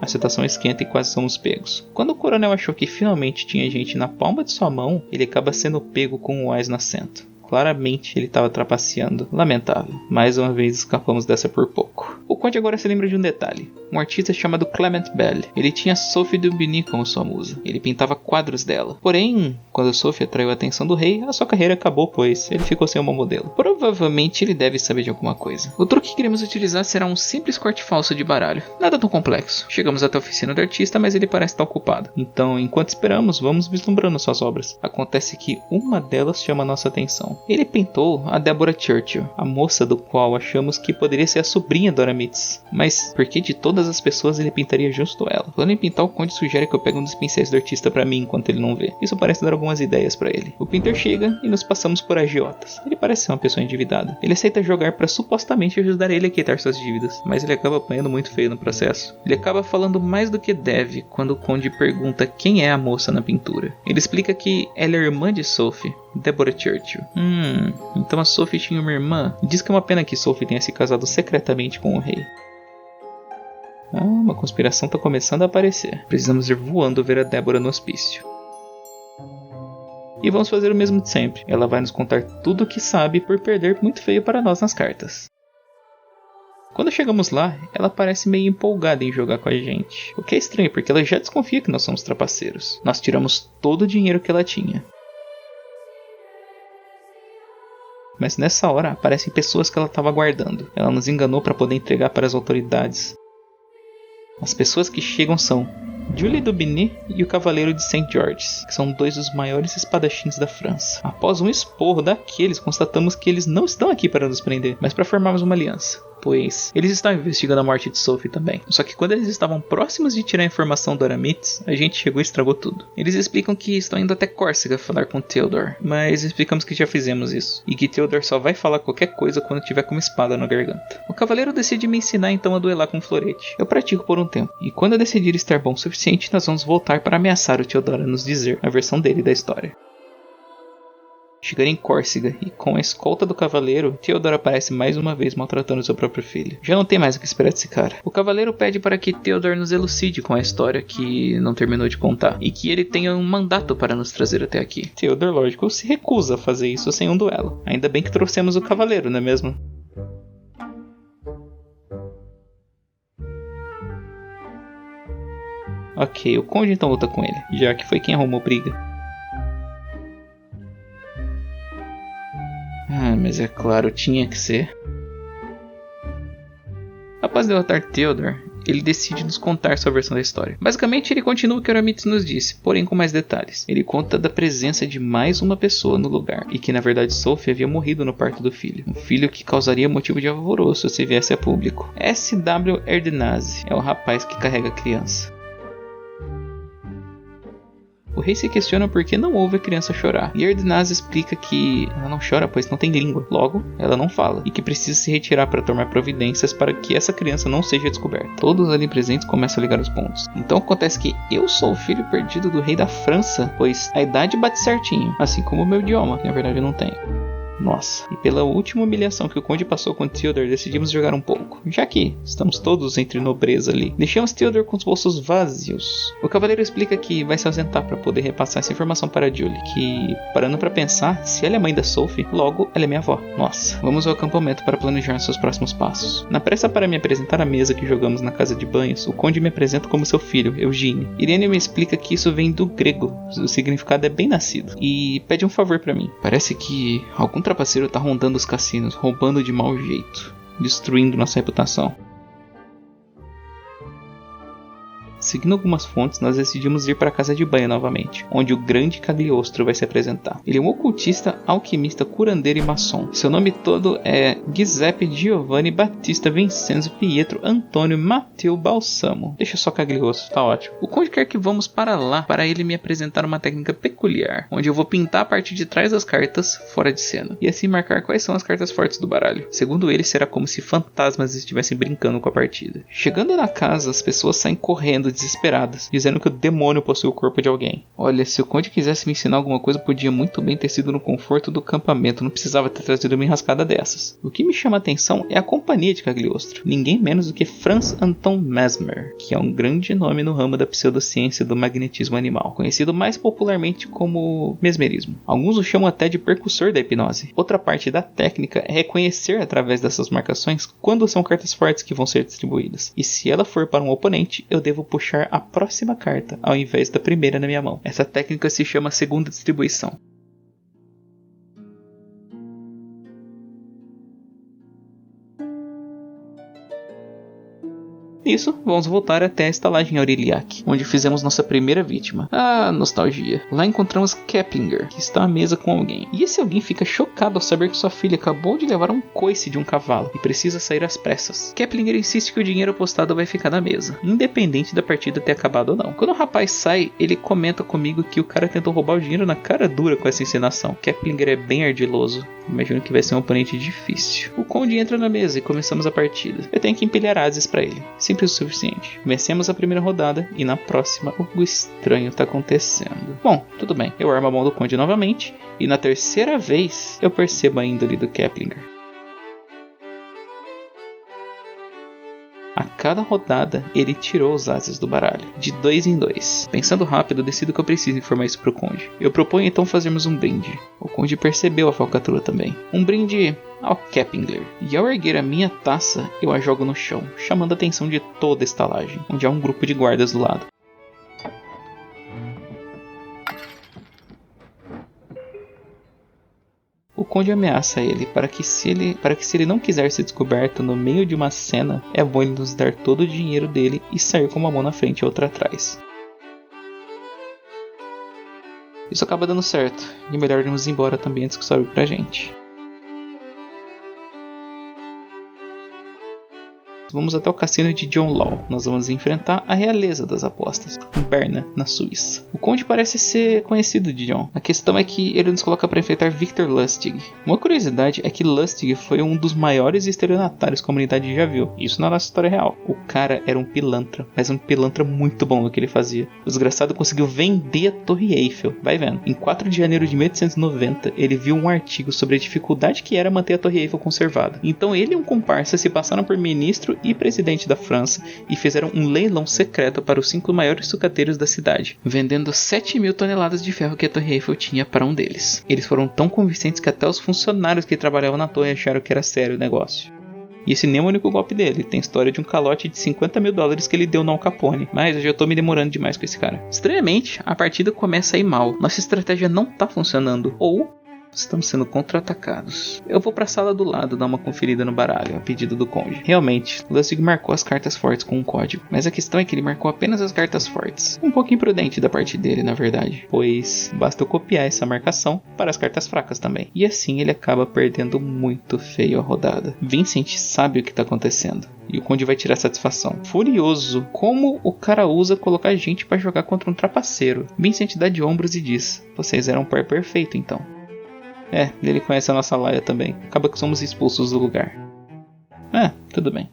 A situação esquenta e quase somos pegos. Quando o coronel achou que finalmente tinha gente na palma de sua mão, ele acaba sendo pego com o ás no assento. claramente ele estava trapaceando. Lamentável. Mais uma vez escapamos dessa por pouco. O Conde agora se lembra de um detalhe. Um artista chamado Clement Bell. Ele tinha Sophie Daubigny como sua musa. Ele pintava quadros dela. Porém, quando Sophie atraiu a atenção do rei, a sua carreira acabou, pois ele ficou sem uma modelo. Provavelmente ele deve saber de alguma coisa. O truque que queremos utilizar será um simples corte falso de baralho. Nada tão complexo. Chegamos até a oficina do artista, mas ele parece estar ocupado. Então, enquanto esperamos, vamos vislumbrando suas obras. Acontece que uma delas chama nossa atenção. Ele pintou a Deborah Churchill, a moça do qual achamos que poderia ser a sobrinha da Aramitz. Mas por que de todas as pessoas ele pintaria justo ela? Falando em pintar, o Conde sugere que eu pegue um dos pincéis do artista pra mim enquanto ele não vê. Isso parece dar algumas ideias pra ele. O pintor chega e nos passamos por agiotas. Ele parece ser uma pessoa endividada. Ele aceita jogar pra supostamente ajudar ele a quitar suas dívidas, mas ele acaba apanhando muito feio no processo. Ele acaba falando mais do que deve quando o Conde pergunta quem é a moça na pintura. Ele explica que ela é irmã de Sophie, Deborah Churchill. Então a Sophie tinha uma irmã. Diz que é uma pena que Sophie tenha se casado secretamente com o rei. Uma conspiração está começando a aparecer. Precisamos ir voando ver a Deborah no hospício. E vamos fazer o mesmo de sempre. Ela vai nos contar tudo o que sabe por perder muito feio para nós nas cartas. Quando chegamos lá, ela parece meio empolgada em jogar com a gente. O que é estranho, porque ela já desconfia que nós somos trapaceiros. Nós tiramos todo o dinheiro que ela tinha. Mas nessa hora aparecem pessoas que ela estava guardando. Ela nos enganou para poder entregar para as autoridades. As pessoas que chegam são Julie Daubigny e o Cavaleiro de St. George's, que são dois dos maiores espadachins da França. Após um esporro daqueles, constatamos que eles não estão aqui para nos prender, mas para formarmos uma aliança. Pois eles estavam investigando a morte de Sophie também. Só que quando eles estavam próximos de tirar a informação do Aramitz, a gente chegou e estragou tudo. Eles explicam que estão indo até Córcega falar com Theodore, mas explicamos que já fizemos isso, e que Theodore só vai falar qualquer coisa quando tiver com uma espada na garganta. O cavaleiro decide me ensinar então a duelar com um florete. Eu pratico por um tempo, e quando eu decidir estar bom o suficiente, nós vamos voltar para ameaçar o Theodore a nos dizer a versão dele da história. Chegando em Córcega e com a escolta do cavaleiro, Theodore aparece mais uma vez maltratando seu próprio filho. Já não tem mais o que esperar desse cara. O cavaleiro pede para que Theodore nos elucide com a história que não terminou de contar e que ele tenha um mandato para nos trazer até aqui. Theodore, lógico, se recusa a fazer isso sem um duelo. Ainda bem que trouxemos o cavaleiro, não é mesmo? Ok, o Conde então luta com ele, já que foi quem arrumou briga. Mas é claro, tinha que ser. Após derrotar Theodore, ele decide nos contar sua versão da história. Basicamente, ele continua o que Aramitz nos disse, porém com mais detalhes. Ele conta da presença de mais uma pessoa no lugar, e que na verdade Sophie havia morrido no parto do filho. Um filho que causaria motivo de alvoroço se viesse a público. S.W. Erdenazi é o rapaz que carrega a criança. O rei se questiona por que não ouve a criança chorar, e Erdenazi explica que ela não chora pois não tem língua, logo, ela não fala, e que precisa se retirar para tomar providências para que essa criança não seja descoberta. Todos ali presentes começam a ligar os pontos. Então acontece que eu sou o filho perdido do rei da França, pois a idade bate certinho, assim como o meu idioma, que na verdade eu não tenho. Nossa, e pela última humilhação que o Conde passou com Theodore, decidimos jogar um pouco, já que estamos todos entre nobreza ali. Deixamos Theodore com os bolsos vazios. O cavaleiro explica que vai se ausentar para poder repassar essa informação para Julie, que, parando para pensar, se ela é mãe da Sophie, logo ela é minha avó. Nossa, vamos ao acampamento para planejar seus próximos passos. Na pressa para me apresentar a mesa que jogamos na casa de banhos, o Conde me apresenta como seu filho, Eugênio. Irene me explica que isso vem do grego, o significado é bem nascido, e pede um favor para mim. Parece que algum trapaceiro tá rondando os cassinos, roubando de mau jeito, destruindo nossa reputação. Seguindo algumas fontes, nós decidimos ir para a casa de banho novamente, onde o grande Cagliostro vai se apresentar. Ele é um ocultista, alquimista, curandeiro e maçom. Seu nome todo é Giuseppe Giovanni Battista Vincenzo Pietro Antônio Matteo Balsamo. Deixa só Cagliostro, tá ótimo. O Conde quer que vamos para lá para ele me apresentar uma técnica peculiar, onde eu vou pintar a parte de trás das cartas fora de cena, e assim marcar quais são as cartas fortes do baralho. Segundo ele, será como se fantasmas estivessem brincando com a partida. Chegando na casa, as pessoas saem correndo desesperadas, dizendo que o demônio possui o corpo de alguém. Olha, se o Conde quisesse me ensinar alguma coisa, podia muito bem ter sido no conforto do acampamento, não precisava ter trazido uma enrascada dessas. O que me chama a atenção é a companhia de Cagliostro, ninguém menos do que Franz Anton Mesmer, que é um grande nome no ramo da pseudociência do magnetismo animal, conhecido mais popularmente como mesmerismo. Alguns o chamam até de percussor da hipnose. Outra parte da técnica é reconhecer através dessas marcações quando são cartas fortes que vão ser distribuídas, e se ela for para um oponente, eu devo puxar a próxima carta ao invés da primeira na minha mão. Essa técnica se chama segunda distribuição. Nisso, vamos voltar até a estalagem Aureliac, onde fizemos nossa primeira vítima. Ah, nostalgia. Lá encontramos Keplinger, que está à mesa com alguém. E esse alguém fica chocado ao saber que sua filha acabou de levar um coice de um cavalo e precisa sair às pressas. Keplinger insiste que o dinheiro apostado vai ficar na mesa, independente da partida ter acabado ou não. Quando o rapaz sai, ele comenta comigo que o cara tentou roubar o dinheiro na cara dura com essa encenação. Keplinger é bem ardiloso. Imagino que vai ser um oponente difícil. O Conde entra na mesa e começamos a partida. Eu tenho que empilhar ases para ele. Simples o suficiente. Vencemos a primeira rodada e na próxima algo estranho está acontecendo. Bom, tudo bem. Eu armo a mão do Conde novamente e na terceira vez eu percebo a índole do Keplinger. A cada rodada, ele tirou os ases do baralho, de 2 em 2. Pensando rápido, decido que eu preciso informar isso pro Conde. Eu proponho então fazermos um brinde. O Conde percebeu a falcatrua também. Um brinde ao Keplinger. E ao erguer a minha taça, eu a jogo no chão, chamando a atenção de toda a estalagem, onde há um grupo de guardas do lado. O Conde ameaça ele para que se ele não quiser ser descoberto no meio de uma cena, é bom ele nos dar todo o dinheiro dele e sair com uma mão na frente e outra atrás. Isso acaba dando certo, e melhor irmos embora também antes que sobe pra gente. Vamos até o cassino de John Law. Nós vamos enfrentar a realeza das apostas, em Berna, na Suíça. O Conde parece ser conhecido de John. A questão é que ele nos coloca para enfrentar Victor Lustig. Uma curiosidade é que Lustig foi um dos maiores estelionatários que a humanidade já viu. Isso na nossa história real. O cara era um pilantra, mas um pilantra muito bom no que ele fazia. O desgraçado conseguiu vender a Torre Eiffel. Vai vendo. Em 4 de janeiro de 1890, ele viu um artigo sobre a dificuldade que era manter a Torre Eiffel conservada. Então ele e um comparsa se passaram por ministro e presidente da França e fizeram um leilão secreto para os 5 maiores sucateiros da cidade, vendendo 7.000 toneladas de ferro que a Torre Eiffel tinha para um deles. Eles foram tão convincentes que até os funcionários que trabalhavam na torre acharam que era sério o negócio. E esse nem é o único golpe dele, tem história de um calote de $50.000 que ele deu no Al Capone, mas eu já tô me demorando demais com esse cara. Estranhamente, a partida começa a ir mal, nossa estratégia não tá funcionando, ou estamos sendo contra-atacados. Eu vou pra sala do lado dar uma conferida no baralho, a pedido do Conde. Realmente, Lustig marcou as cartas fortes com um código, mas a questão é que ele marcou apenas as cartas fortes. Um pouco imprudente da parte dele, na verdade, pois basta eu copiar essa marcação para as cartas fracas também. E assim ele acaba perdendo muito feio a rodada. Vincent sabe o que tá acontecendo, e o Conde vai tirar satisfação. Furioso, como o cara usa colocar gente pra jogar contra um trapaceiro. Vincent dá de ombros e diz: vocês eram um par perfeito então. Ele conhece a nossa laia também. Acaba que somos expulsos do lugar. Tudo bem.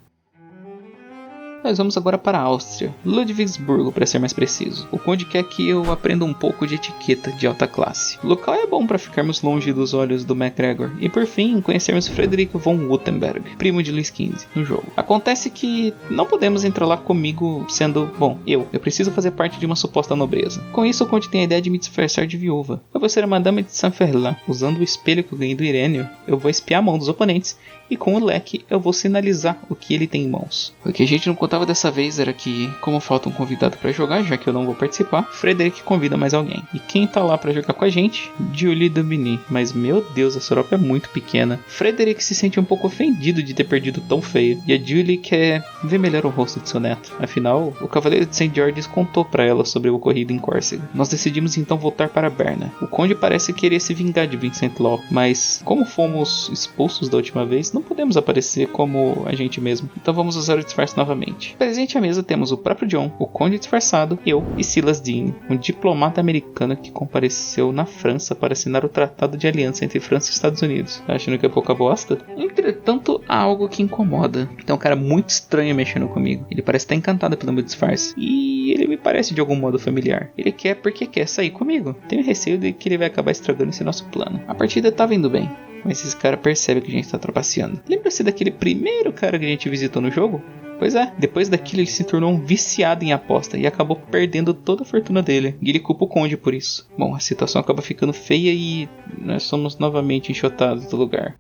Nós vamos agora para a Áustria, Ludwigsburgo para ser mais preciso. O Conde quer que eu aprenda um pouco de etiqueta de alta classe. O local é bom para ficarmos longe dos olhos do MacGregor e por fim conhecermos Frederick von Württemberg, primo de Luís XV, no jogo. Acontece que não podemos entrar lá comigo sendo, eu preciso fazer parte de uma suposta nobreza. Com isso o Conde tem a ideia de me disfarçar de viúva. Eu vou ser a Madame de Saint-Ferland. Usando o espelho que eu ganhei do Irênio, eu vou espiar a mão dos oponentes e com o leque eu vou sinalizar o que ele tem em mãos. O que a gente não contava dessa vez era que, como falta um convidado para jogar, já que eu não vou participar, Frederick convida mais alguém. E quem tá lá para jogar com a gente? Julie Dumini. Mas meu Deus, a Sorop é muito pequena. Frederick se sente um pouco ofendido de ter perdido tão feio, e a Julie quer ver melhor o rosto de seu neto. Afinal, o Cavaleiro de St. George's contou para ela sobre o ocorrido em Córcega. Nós decidimos então voltar para Berna. O Conde parece querer se vingar de Vincent Law, mas como fomos expulsos da última vez, não podemos aparecer como a gente mesmo, então vamos usar o disfarce novamente. Presente à mesa temos o próprio John, o conde disfarçado, eu e Silas Dean, um diplomata americano que compareceu na França para assinar o Tratado de Aliança entre França e Estados Unidos. Tá achando que é pouca bosta? Entretanto, há algo que incomoda. Tem um cara muito estranho mexendo comigo. Ele parece estar encantado pelo meu disfarce. E ele me parece de algum modo familiar. Ele quer porque quer sair comigo. Tenho receio de que ele vai acabar estragando esse nosso plano. A partida estava indo bem, mas esse cara percebe que a gente está trapaceando. Lembra-se daquele primeiro cara que a gente visitou no jogo? Pois é, depois daquilo ele se tornou um viciado em aposta e acabou perdendo toda a fortuna dele. E ele culpa o conde por isso. Bom, a situação acaba ficando feia e nós somos novamente enxotados do lugar.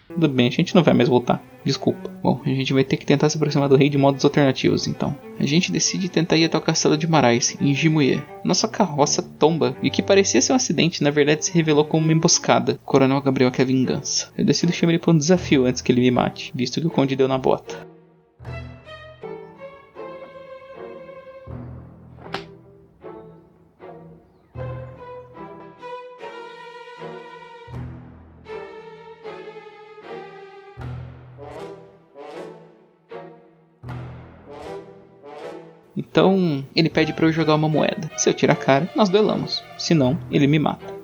Tudo bem, a gente não vai mais voltar. Desculpa. Bom, a gente vai ter que tentar se aproximar do rei de modos alternativos, então. A gente decide tentar ir até o castelo de Marais, em Jimuye. Nossa carroça tomba, e o que parecia ser um acidente, na verdade se revelou como uma emboscada. O Coronel Gabriel quer vingança. Eu decido chamar ele para um desafio antes que ele me mate, visto que o conde deu na bota. Então, ele pede pra eu jogar uma moeda. Se eu tirar a cara, nós duelamos. Se não, ele me mata.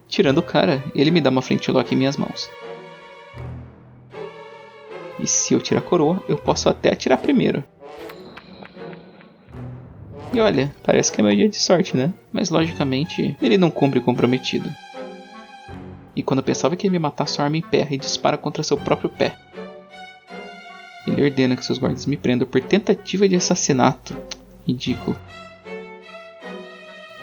Tirando o cara, ele me dá uma flintlock em minhas mãos. E se eu tirar a coroa, eu posso até atirar primeiro. E olha, parece que é meu dia de sorte, né? Mas logicamente, ele não cumpre o comprometido. E quando eu pensava que ia me matar, sua arma emperra e dispara contra seu próprio pé. Ele ordena que seus guardas me prendam por tentativa de assassinato. Ridículo.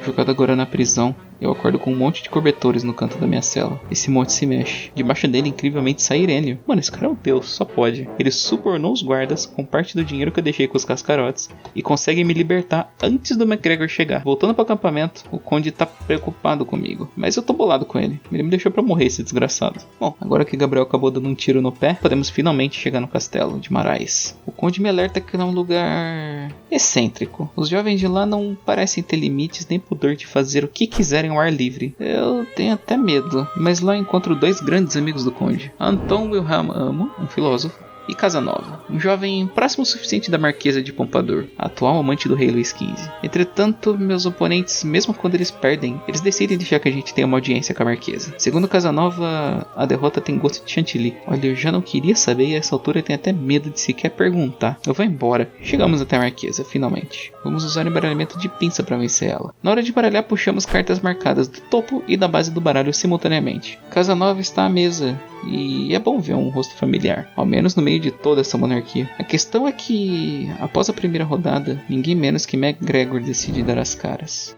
Jogado agora na prisão, eu acordo com um monte de cobertores no canto da minha cela. Esse monte se mexe. Debaixo dele, incrivelmente, sai Irênio. Mano, esse cara é um deus, só pode. Ele subornou os guardas com parte do dinheiro que eu deixei com os cascarotes e consegue me libertar antes do MacGregor chegar. Voltando para o acampamento, o conde tá preocupado comigo. Mas eu tô bolado com ele. Ele me deixou pra morrer, esse desgraçado. Bom, agora que Gabriel acabou dando um tiro no pé, podemos finalmente chegar no castelo de Marais. O conde me alerta que é um lugar excêntrico. Os jovens de lá não parecem ter limites nem pudor de fazer o que quiserem ao ar livre. Eu tenho até medo, mas lá encontro dois grandes amigos do conde. Anton Wilhelm Amo, um filósofo, e Casanova, um jovem próximo o suficiente da Marquesa de Pompadour, atual amante do rei Luís XV. Entretanto, meus oponentes, mesmo quando eles perdem, eles decidem deixar que a gente tenha uma audiência com a Marquesa. Segundo Casanova, a derrota tem gosto de chantilly. Olha, eu já não queria saber e a essa altura eu tenho até medo de sequer perguntar. Eu vou embora. Chegamos até a Marquesa, finalmente. Vamos usar o embaralhamento de pinça para vencer ela. Na hora de baralhar, puxamos cartas marcadas do topo e da base do baralho simultaneamente. Casanova está à mesa. E é bom ver um rosto familiar, ao menos no meio de toda essa monarquia. A questão é que, após a primeira rodada, ninguém menos que MacGregor decide dar as caras.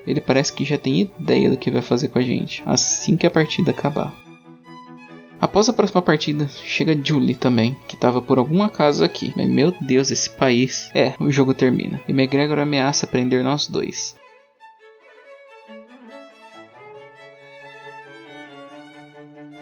Ele parece que já tem ideia do que vai fazer com a gente, assim que a partida acabar. Após a próxima partida, chega Julie também, que estava por algum acaso aqui. Mas meu Deus, esse país... o jogo termina, e MacGregor ameaça prender nós dois.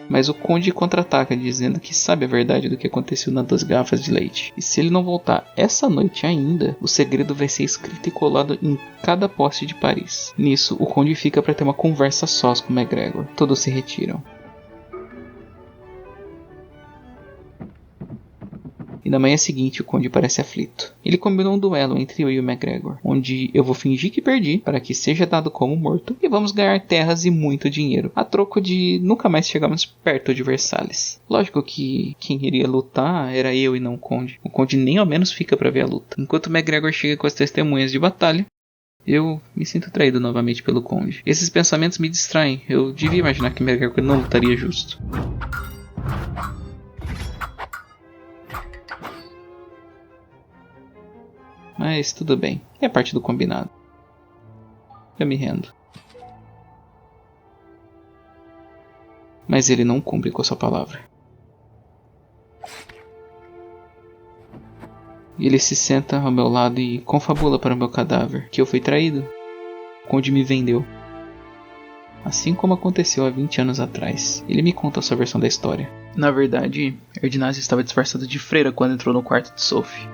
Mas o conde contra-ataca, dizendo que sabe a verdade do que aconteceu nas 2 garrafas de leite. E se ele não voltar essa noite ainda, o segredo vai ser escrito e colado em cada poste de Paris. Nisso, o conde fica para ter uma conversa sós com MacGregor. Todos se retiram. E na manhã seguinte, o conde parece aflito. Ele combinou um duelo entre eu e o MacGregor, onde eu vou fingir que perdi, para que seja dado como morto, e vamos ganhar terras e muito dinheiro, a troco de nunca mais chegarmos perto de Versalhes. Lógico que quem iria lutar era eu e não o conde. O conde nem ao menos fica para ver a luta. Enquanto o MacGregor chega com as testemunhas de batalha, eu me sinto traído novamente pelo conde. Esses pensamentos me distraem. Eu devia imaginar que MacGregor não lutaria justo. Mas tudo bem, é parte do combinado. Eu me rendo. Mas ele não cumpre com a sua palavra. Ele se senta ao meu lado e confabula para o meu cadáver, que eu fui traído. O conde me vendeu. Assim como aconteceu há 20 anos atrás. Ele me conta a sua versão da história. Na verdade, Erdinazio estava disfarçado de freira quando entrou no quarto de Sophie.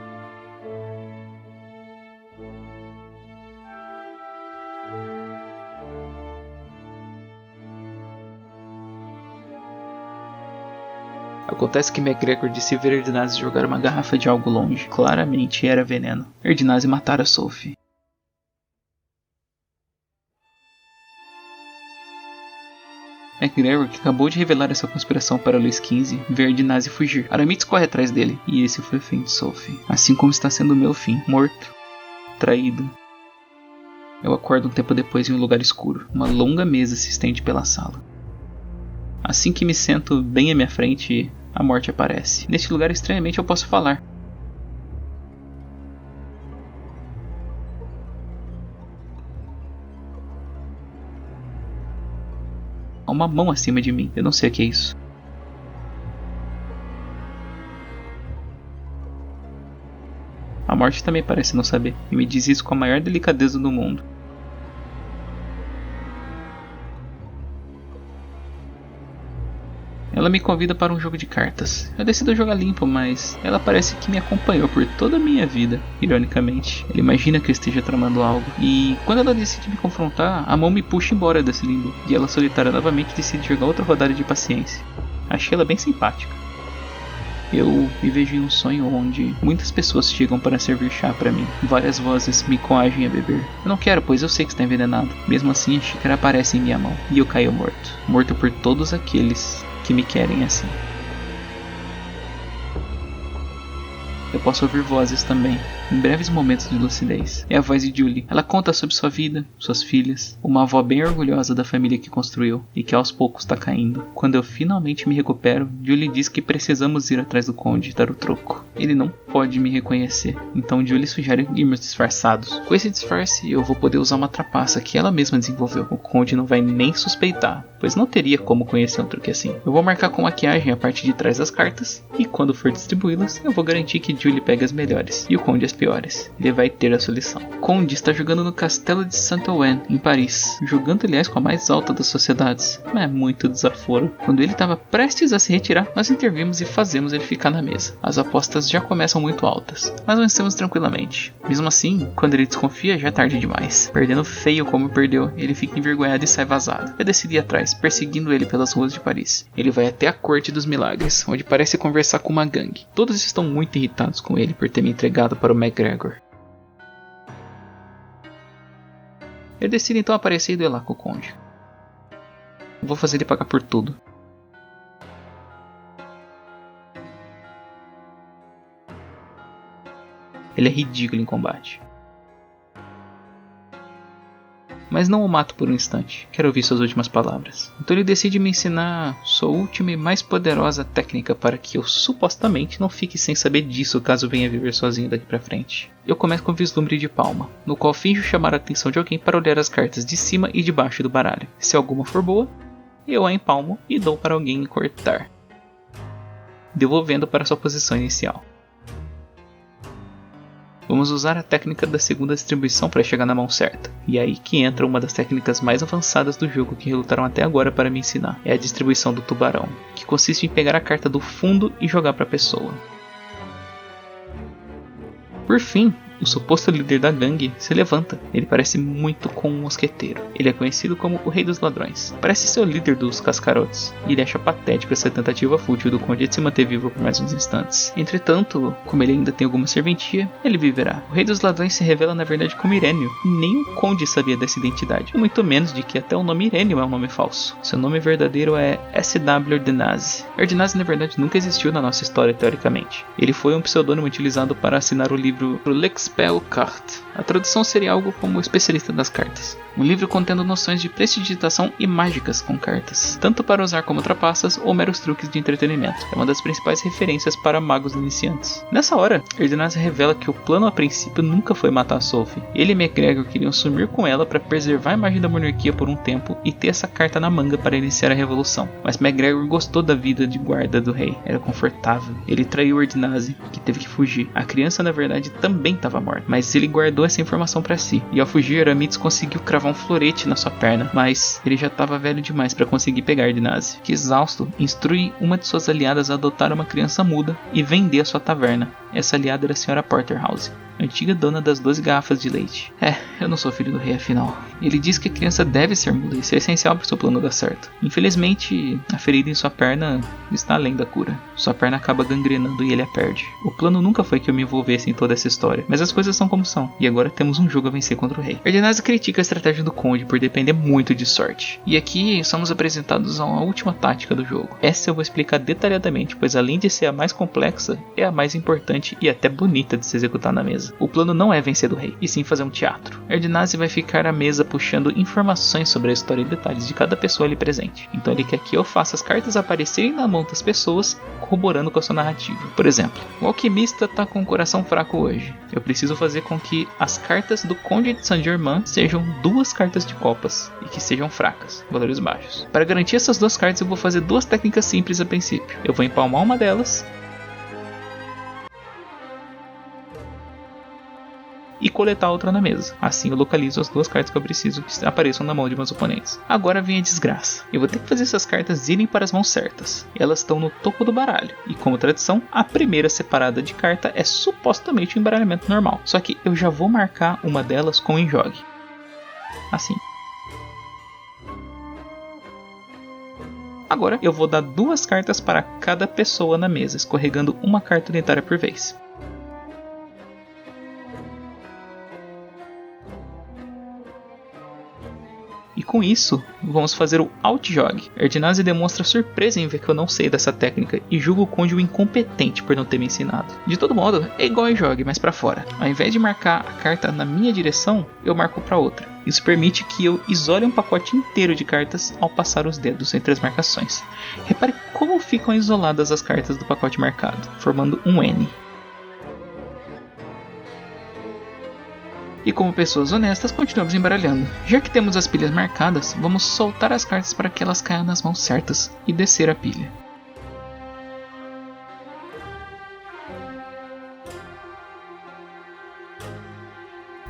Acontece que MacGregor disse ver Erdnase jogar uma garrafa de algo longe. Claramente era veneno. Erdnase matara Sophie. MacGregor, que acabou de revelar essa conspiração para Luís XV, vê Erdnase fugir. Aramis corre atrás dele, e esse foi o fim de Sophie. Assim como está sendo o meu fim. Morto. Traído. Eu acordo um tempo depois em um lugar escuro. Uma longa mesa se estende pela sala. Assim que me sento bem à minha frente, a morte aparece. Neste lugar, estranhamente, eu posso falar. Há uma mão acima de mim. Eu não sei o que é isso. A morte também parece não saber, e me diz isso com a maior delicadeza do mundo. Ela me convida para um jogo de cartas. Eu decido jogar limpo, mas ela parece que me acompanhou por toda a minha vida, ironicamente. Ela imagina que eu esteja tramando algo, e quando ela decide me confrontar, a mão me puxa embora desse limbo, e ela solitária novamente decide jogar outra rodada de paciência. Achei ela bem simpática. Eu me vejo em um sonho onde muitas pessoas chegam para servir chá para mim. Várias vozes me coagem a beber. Eu não quero, pois eu sei que está envenenado. Mesmo assim, a xícara aparece em minha mão, e eu caio morto. Morto por todos aqueles que me querem assim. Eu posso ouvir vozes também, em breves momentos de lucidez. É a voz de Julie. Ela conta sobre sua vida, suas filhas, uma avó bem orgulhosa da família que construiu e que aos poucos está caindo. Quando eu finalmente me recupero, Julie diz que precisamos ir atrás do conde e dar o troco. Ele não pode me reconhecer, então Julie sugere irmos disfarçados. Com esse disfarce, eu vou poder usar uma trapaça que ela mesma desenvolveu. O conde não vai nem suspeitar, pois não teria como conhecer um truque assim. Eu vou marcar com maquiagem a parte de trás das cartas, e quando for distribuí-las, eu vou garantir que Julie pegue as melhores, e o conde as piores. Ele vai ter a sua lição. Conde está jogando no castelo de Saint-Ouen, em Paris. Jogando, aliás, com a mais alta das sociedades. Mas é muito desaforo. Quando ele estava prestes a se retirar, nós intervimos e fazemos ele ficar na mesa. As apostas já começam muito altas, mas vencemos tranquilamente. Mesmo assim, quando ele desconfia, já é tarde demais. Perdendo feio como perdeu, ele fica envergonhado e sai vazado. Eu decidi ir atrás, perseguindo ele pelas ruas de Paris. Ele vai até a Corte dos Milagres, onde parece conversar com uma gangue. Todos estão muito irritados com ele por ter me entregado para o MacGregor. Eu decido então aparecer e duelar com o conde. Vou fazer ele pagar por tudo. Ele é ridículo em combate. Mas não o mato por um instante. Quero ouvir suas últimas palavras. Então ele decide me ensinar sua última e mais poderosa técnica para que eu supostamente não fique sem saber disso caso venha viver sozinho daqui pra frente. Eu começo com um vislumbre de palma, no qual finjo chamar a atenção de alguém para olhar as cartas de cima e de baixo do baralho. Se alguma for boa, eu a empalmo e dou para alguém cortar, devolvendo para sua posição inicial. Vamos usar a técnica da segunda distribuição para chegar na mão certa. E é aí que entra uma das técnicas mais avançadas do jogo que relutaram até agora para me ensinar. É a distribuição do tubarão, que consiste em pegar a carta do fundo e jogar para a pessoa. Por fim, o suposto líder da gangue se levanta. Ele parece muito com um mosqueteiro. Ele é conhecido como o Rei dos Ladrões. Parece ser o líder dos cascarotes. E ele acha patético essa tentativa fútil do conde de se manter vivo por mais uns instantes. Entretanto, como ele ainda tem alguma serventia, ele viverá. O Rei dos Ladrões se revela na verdade como Irênio. E nem o conde sabia dessa identidade. Muito menos de que até o nome Irênio é um nome falso. Seu nome verdadeiro é S.W. Erdnase. Erdnase na verdade nunca existiu na nossa história teoricamente. Ele foi um pseudônimo utilizado para assinar o livro L'Expert Carte. A tradução seria algo como especialista das cartas. Um livro contendo noções de prestidigitação e mágicas com cartas, tanto para usar como trapaças ou meros truques de entretenimento. É uma das principais referências para magos iniciantes. Nessa hora, Erdnase revela que o plano a princípio nunca foi matar Sophie. Ele e MacGregor queriam sumir com ela para preservar a imagem da monarquia por um tempo e ter essa carta na manga para iniciar a revolução. Mas MacGregor gostou da vida de guarda do rei, era confortável. Ele traiu Erdnase, que teve que fugir. A criança na verdade também estava morta, mas ele guardou essa informação para si. E ao fugir, Aramis conseguiu cravar um florete na sua perna, mas ele já estava velho demais para conseguir pegar Erdnase, que exausto instrui uma de suas aliadas a adotar uma criança muda e vender a sua taverna. Essa aliada era a Sra. Porterhouse, antiga dona das 12 garrafas de leite. Eu não sou filho do rei afinal. Ele diz que a criança deve ser muda, isso é essencial para o seu plano dar certo. Infelizmente, a ferida em sua perna está além da cura. Sua perna acaba gangrenando e ele a perde. O plano nunca foi que eu me envolvesse em toda essa história, mas as coisas são como são, e agora temos um jogo a vencer contra o rei. Erdinase critica a estratégia do conde por depender muito de sorte. E aqui somos apresentados a uma última tática do jogo. Essa eu vou explicar detalhadamente, pois além de ser a mais complexa, é a mais importante e até bonita de se executar na mesa. O plano não é vencer do rei, e sim fazer um teatro. Erdinase vai ficar à mesa puxando informações sobre a história e detalhes de cada pessoa ali presente. Então ele quer que eu faça as cartas aparecerem na mão das pessoas, corroborando com a sua narrativa. Por exemplo, o alquimista tá com o coração fraco hoje. Eu preciso fazer com que as cartas do Conde de Saint-Germain sejam 2 cartas de copas e que sejam fracas, valores baixos. Para garantir essas 2 cartas eu vou fazer 2 técnicas simples a princípio. Eu vou empalmar uma delas e coletar outra na mesa. Assim eu localizo as 2 cartas que eu preciso que apareçam na mão de meus oponentes. Agora vem a desgraça. Eu vou ter que fazer essas cartas irem para as mãos certas. Elas estão no topo do baralho. E como tradição, a primeira separada de carta é supostamente um embaralhamento normal. Só que eu já vou marcar uma delas com enjogue. Assim. Agora eu vou dar 2 cartas para cada pessoa na mesa, escorregando uma carta dentária por vez. E com isso, vamos fazer o Outjog. Erdinase demonstra surpresa em ver que eu não sei dessa técnica e julga o conde um incompetente por não ter me ensinado. De todo modo, é igual a Jog, mas para fora. Ao invés de marcar a carta na minha direção, eu marco para outra. Isso permite que eu isole um pacote inteiro de cartas ao passar os dedos entre as marcações. Repare como ficam isoladas as cartas do pacote marcado, formando um N. E como pessoas honestas, continuamos embaralhando. Já que temos as pilhas marcadas, vamos soltar as cartas para que elas caiam nas mãos certas e descer a pilha.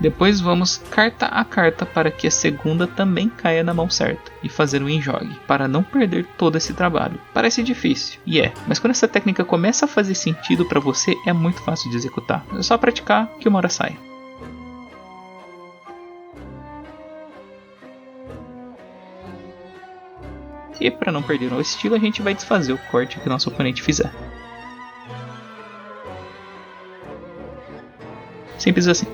Depois vamos carta a carta para que a segunda também caia na mão certa e fazer um enjogue, para não perder todo esse trabalho. Parece difícil, e mas quando essa técnica começa a fazer sentido para você, é muito fácil de executar. É só praticar que uma hora sai. E para não perder o estilo, a gente vai desfazer o corte que nosso oponente fizer. Simples assim.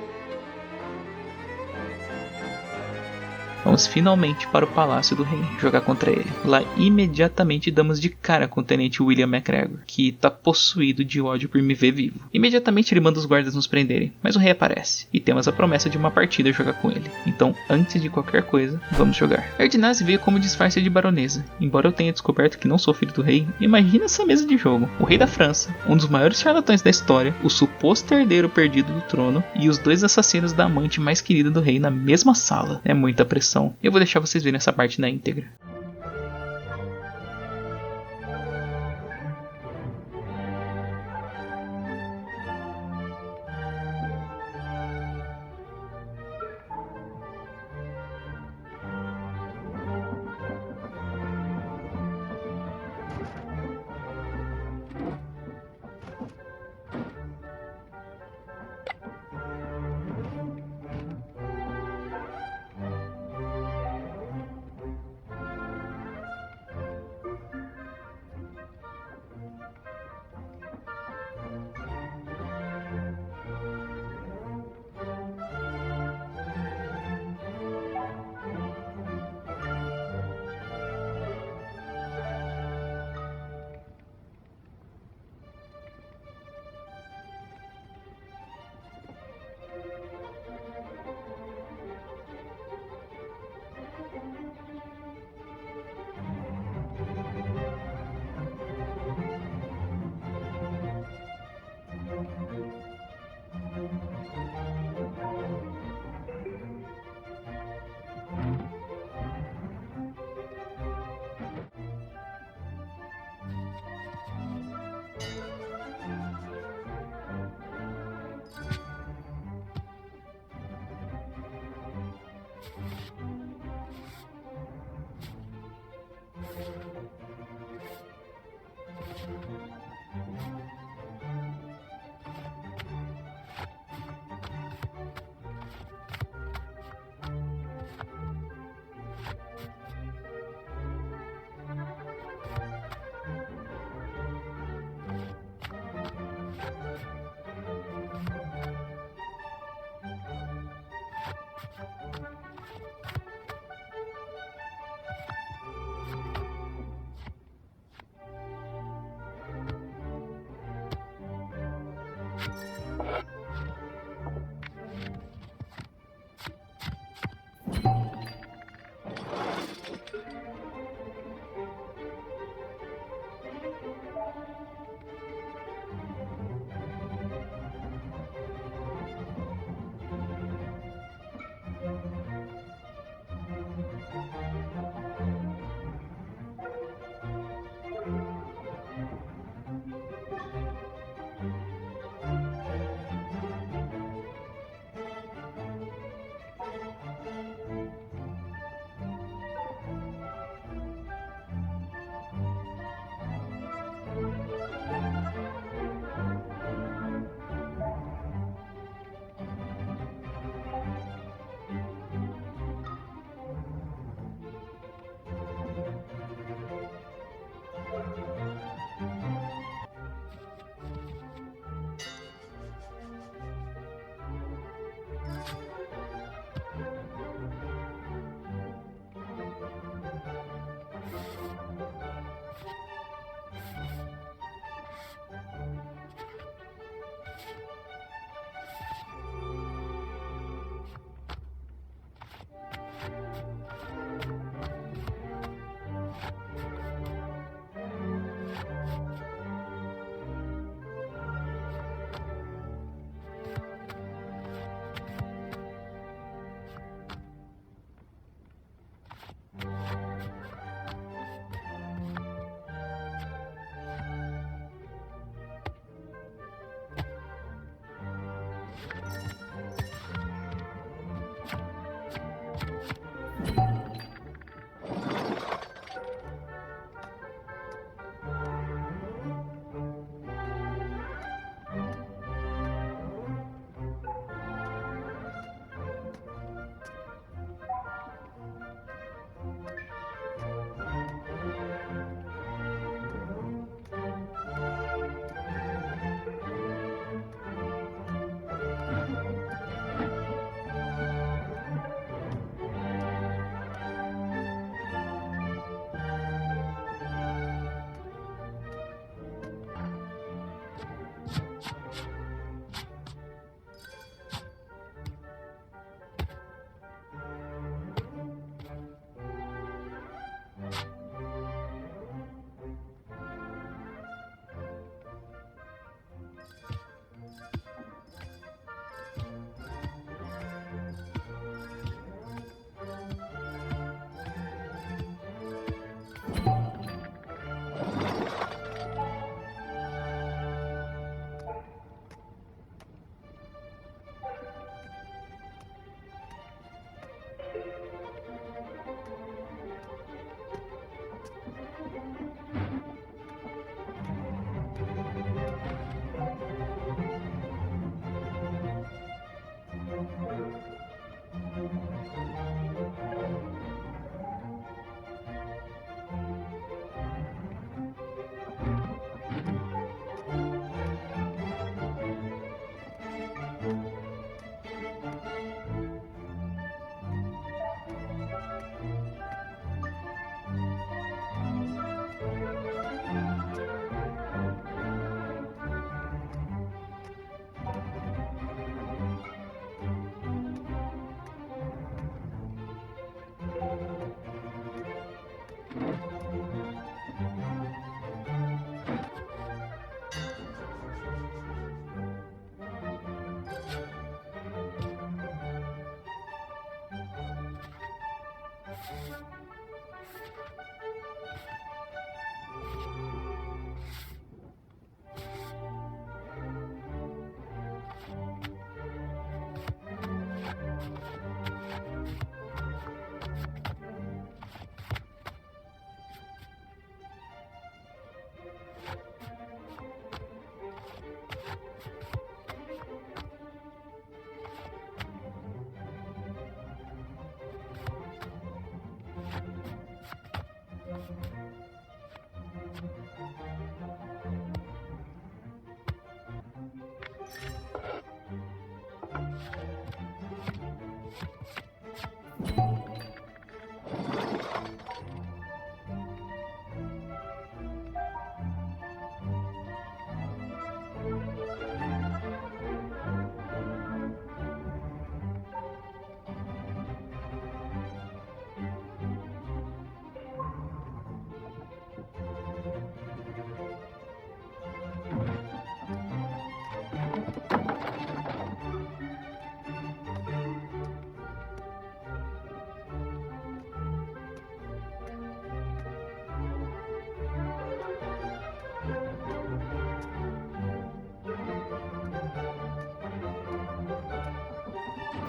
Vamos finalmente para o Palácio do Rei jogar contra ele. Lá imediatamente damos de cara com o Tenente William McGregor, que está possuído de ódio por me ver vivo. Imediatamente ele manda os guardas nos prenderem, mas o rei aparece, e temos a promessa de uma partida jogar com ele. Então, antes de qualquer coisa, vamos jogar. Erdinase veio como disfarce de baronesa. Embora eu tenha descoberto que não sou filho do rei, imagina essa mesa de jogo. O rei da França, um dos maiores charlatães da história, o suposto herdeiro perdido do trono, e os 2 assassinos da amante mais querida do rei na mesma sala. É muita pressão. Eu vou deixar vocês verem essa parte na íntegra.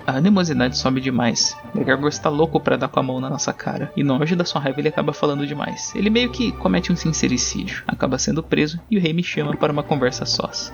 A animosidade sobe demais. Gregor está louco pra dar com a mão na nossa cara. E no auge da sua raiva ele acaba falando demais. Ele meio que comete um sincericídio. Acaba sendo preso e o rei me chama para uma conversa sós.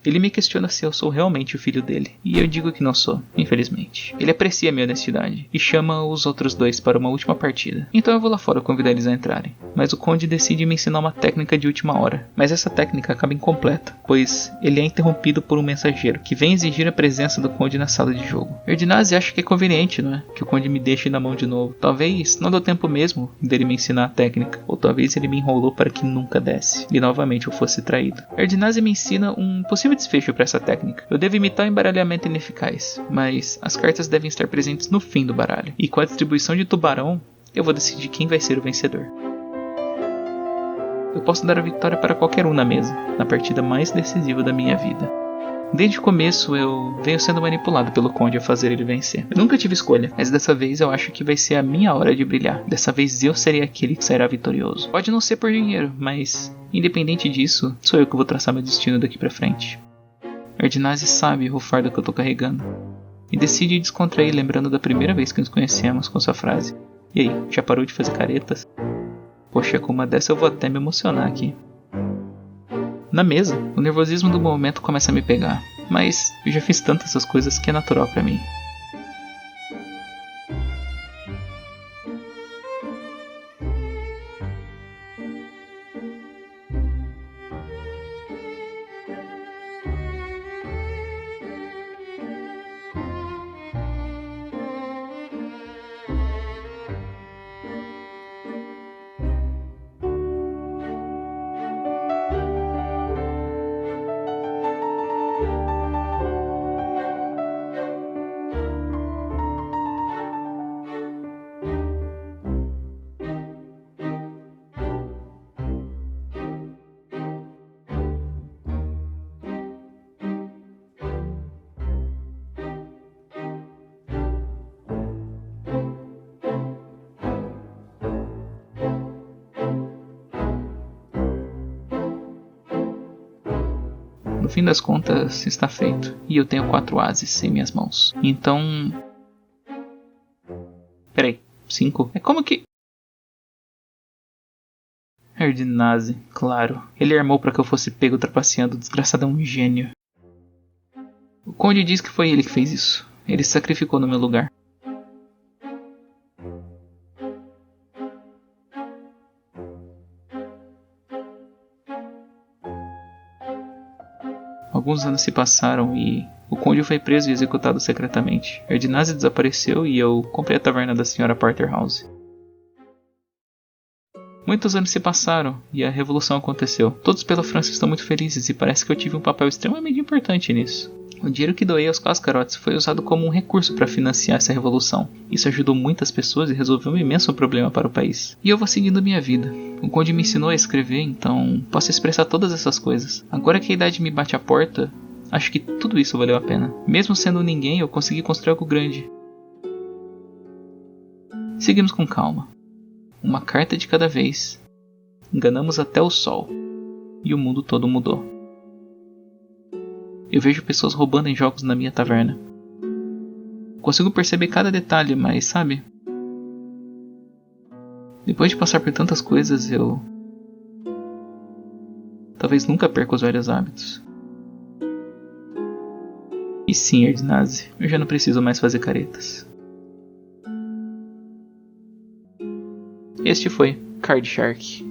Ele me questiona se eu sou realmente o filho dele, e eu digo que não sou, infelizmente. Ele aprecia minha honestidade, e chama os outros dois para uma última partida. Então eu vou lá fora convidar eles a entrarem. Mas o conde decide me ensinar uma técnica de última hora. Mas essa técnica acaba incompleta, pois ele é interrompido por um mensageiro, que vem exigir a presença do conde na sala de jogo. Erdinase acha que é conveniente, não é? Que o conde me deixe na mão de novo. Talvez não deu tempo mesmo dele me ensinar a técnica, ou talvez ele me enrolou para que nunca desse, e novamente eu fosse traído. Erdinase me ensina um possível desfecho para essa técnica. Eu devo imitar um embaralhamento ineficaz, mas as cartas devem estar presentes no fim do baralho. E com a distribuição de tubarão, eu vou decidir quem vai ser o vencedor. Eu posso dar a vitória para qualquer um na mesa, na partida mais decisiva da minha vida. Desde o começo eu venho sendo manipulado pelo conde a fazer ele vencer. Eu nunca tive escolha, mas dessa vez eu acho que vai ser a minha hora de brilhar. Dessa vez eu serei aquele que sairá vitorioso. Pode não ser por dinheiro, mas independente disso, sou eu que vou traçar meu destino daqui pra frente. Erdinase sabe o fardo que eu tô carregando e decide descontrair lembrando da primeira vez que nos conhecemos com sua frase. E aí, já parou de fazer caretas? Poxa, com uma dessa eu vou até me emocionar aqui. Na mesa, o nervosismo do momento começa a me pegar, mas eu já fiz tantas essas coisas que é natural pra mim. No fim das contas, está feito. E eu tenho 4 ases em minhas mãos. Então... Peraí, 5? É como que... Erdinase, claro. Ele armou para que eu fosse pego trapaceando. O desgraçado é um gênio. O conde diz que foi ele que fez isso. Ele se sacrificou no meu lugar. Alguns anos se passaram e o conde foi preso e executado secretamente. Erdinase desapareceu e eu comprei a taverna da Sra. Porterhouse. Muitos anos se passaram e a revolução aconteceu. Todos pela França estão muito felizes e parece que eu tive um papel extremamente importante nisso. O dinheiro que doei aos Cascarotes foi usado como um recurso para financiar essa revolução. Isso ajudou muitas pessoas e resolveu um imenso problema para o país. E eu vou seguindo minha vida. O conde me ensinou a escrever, então posso expressar todas essas coisas. Agora que a idade me bate à porta, acho que tudo isso valeu a pena. Mesmo sendo ninguém, eu consegui construir algo grande. Seguimos com calma. Uma carta de cada vez. Enganamos até o sol. E o mundo todo mudou. Eu vejo pessoas roubando em jogos na minha taverna. Consigo perceber cada detalhe, mas sabe? Depois de passar por tantas coisas, eu... talvez nunca perca os velhos hábitos. E sim, Erdinase, eu já não preciso mais fazer caretas. Este foi Card Shark.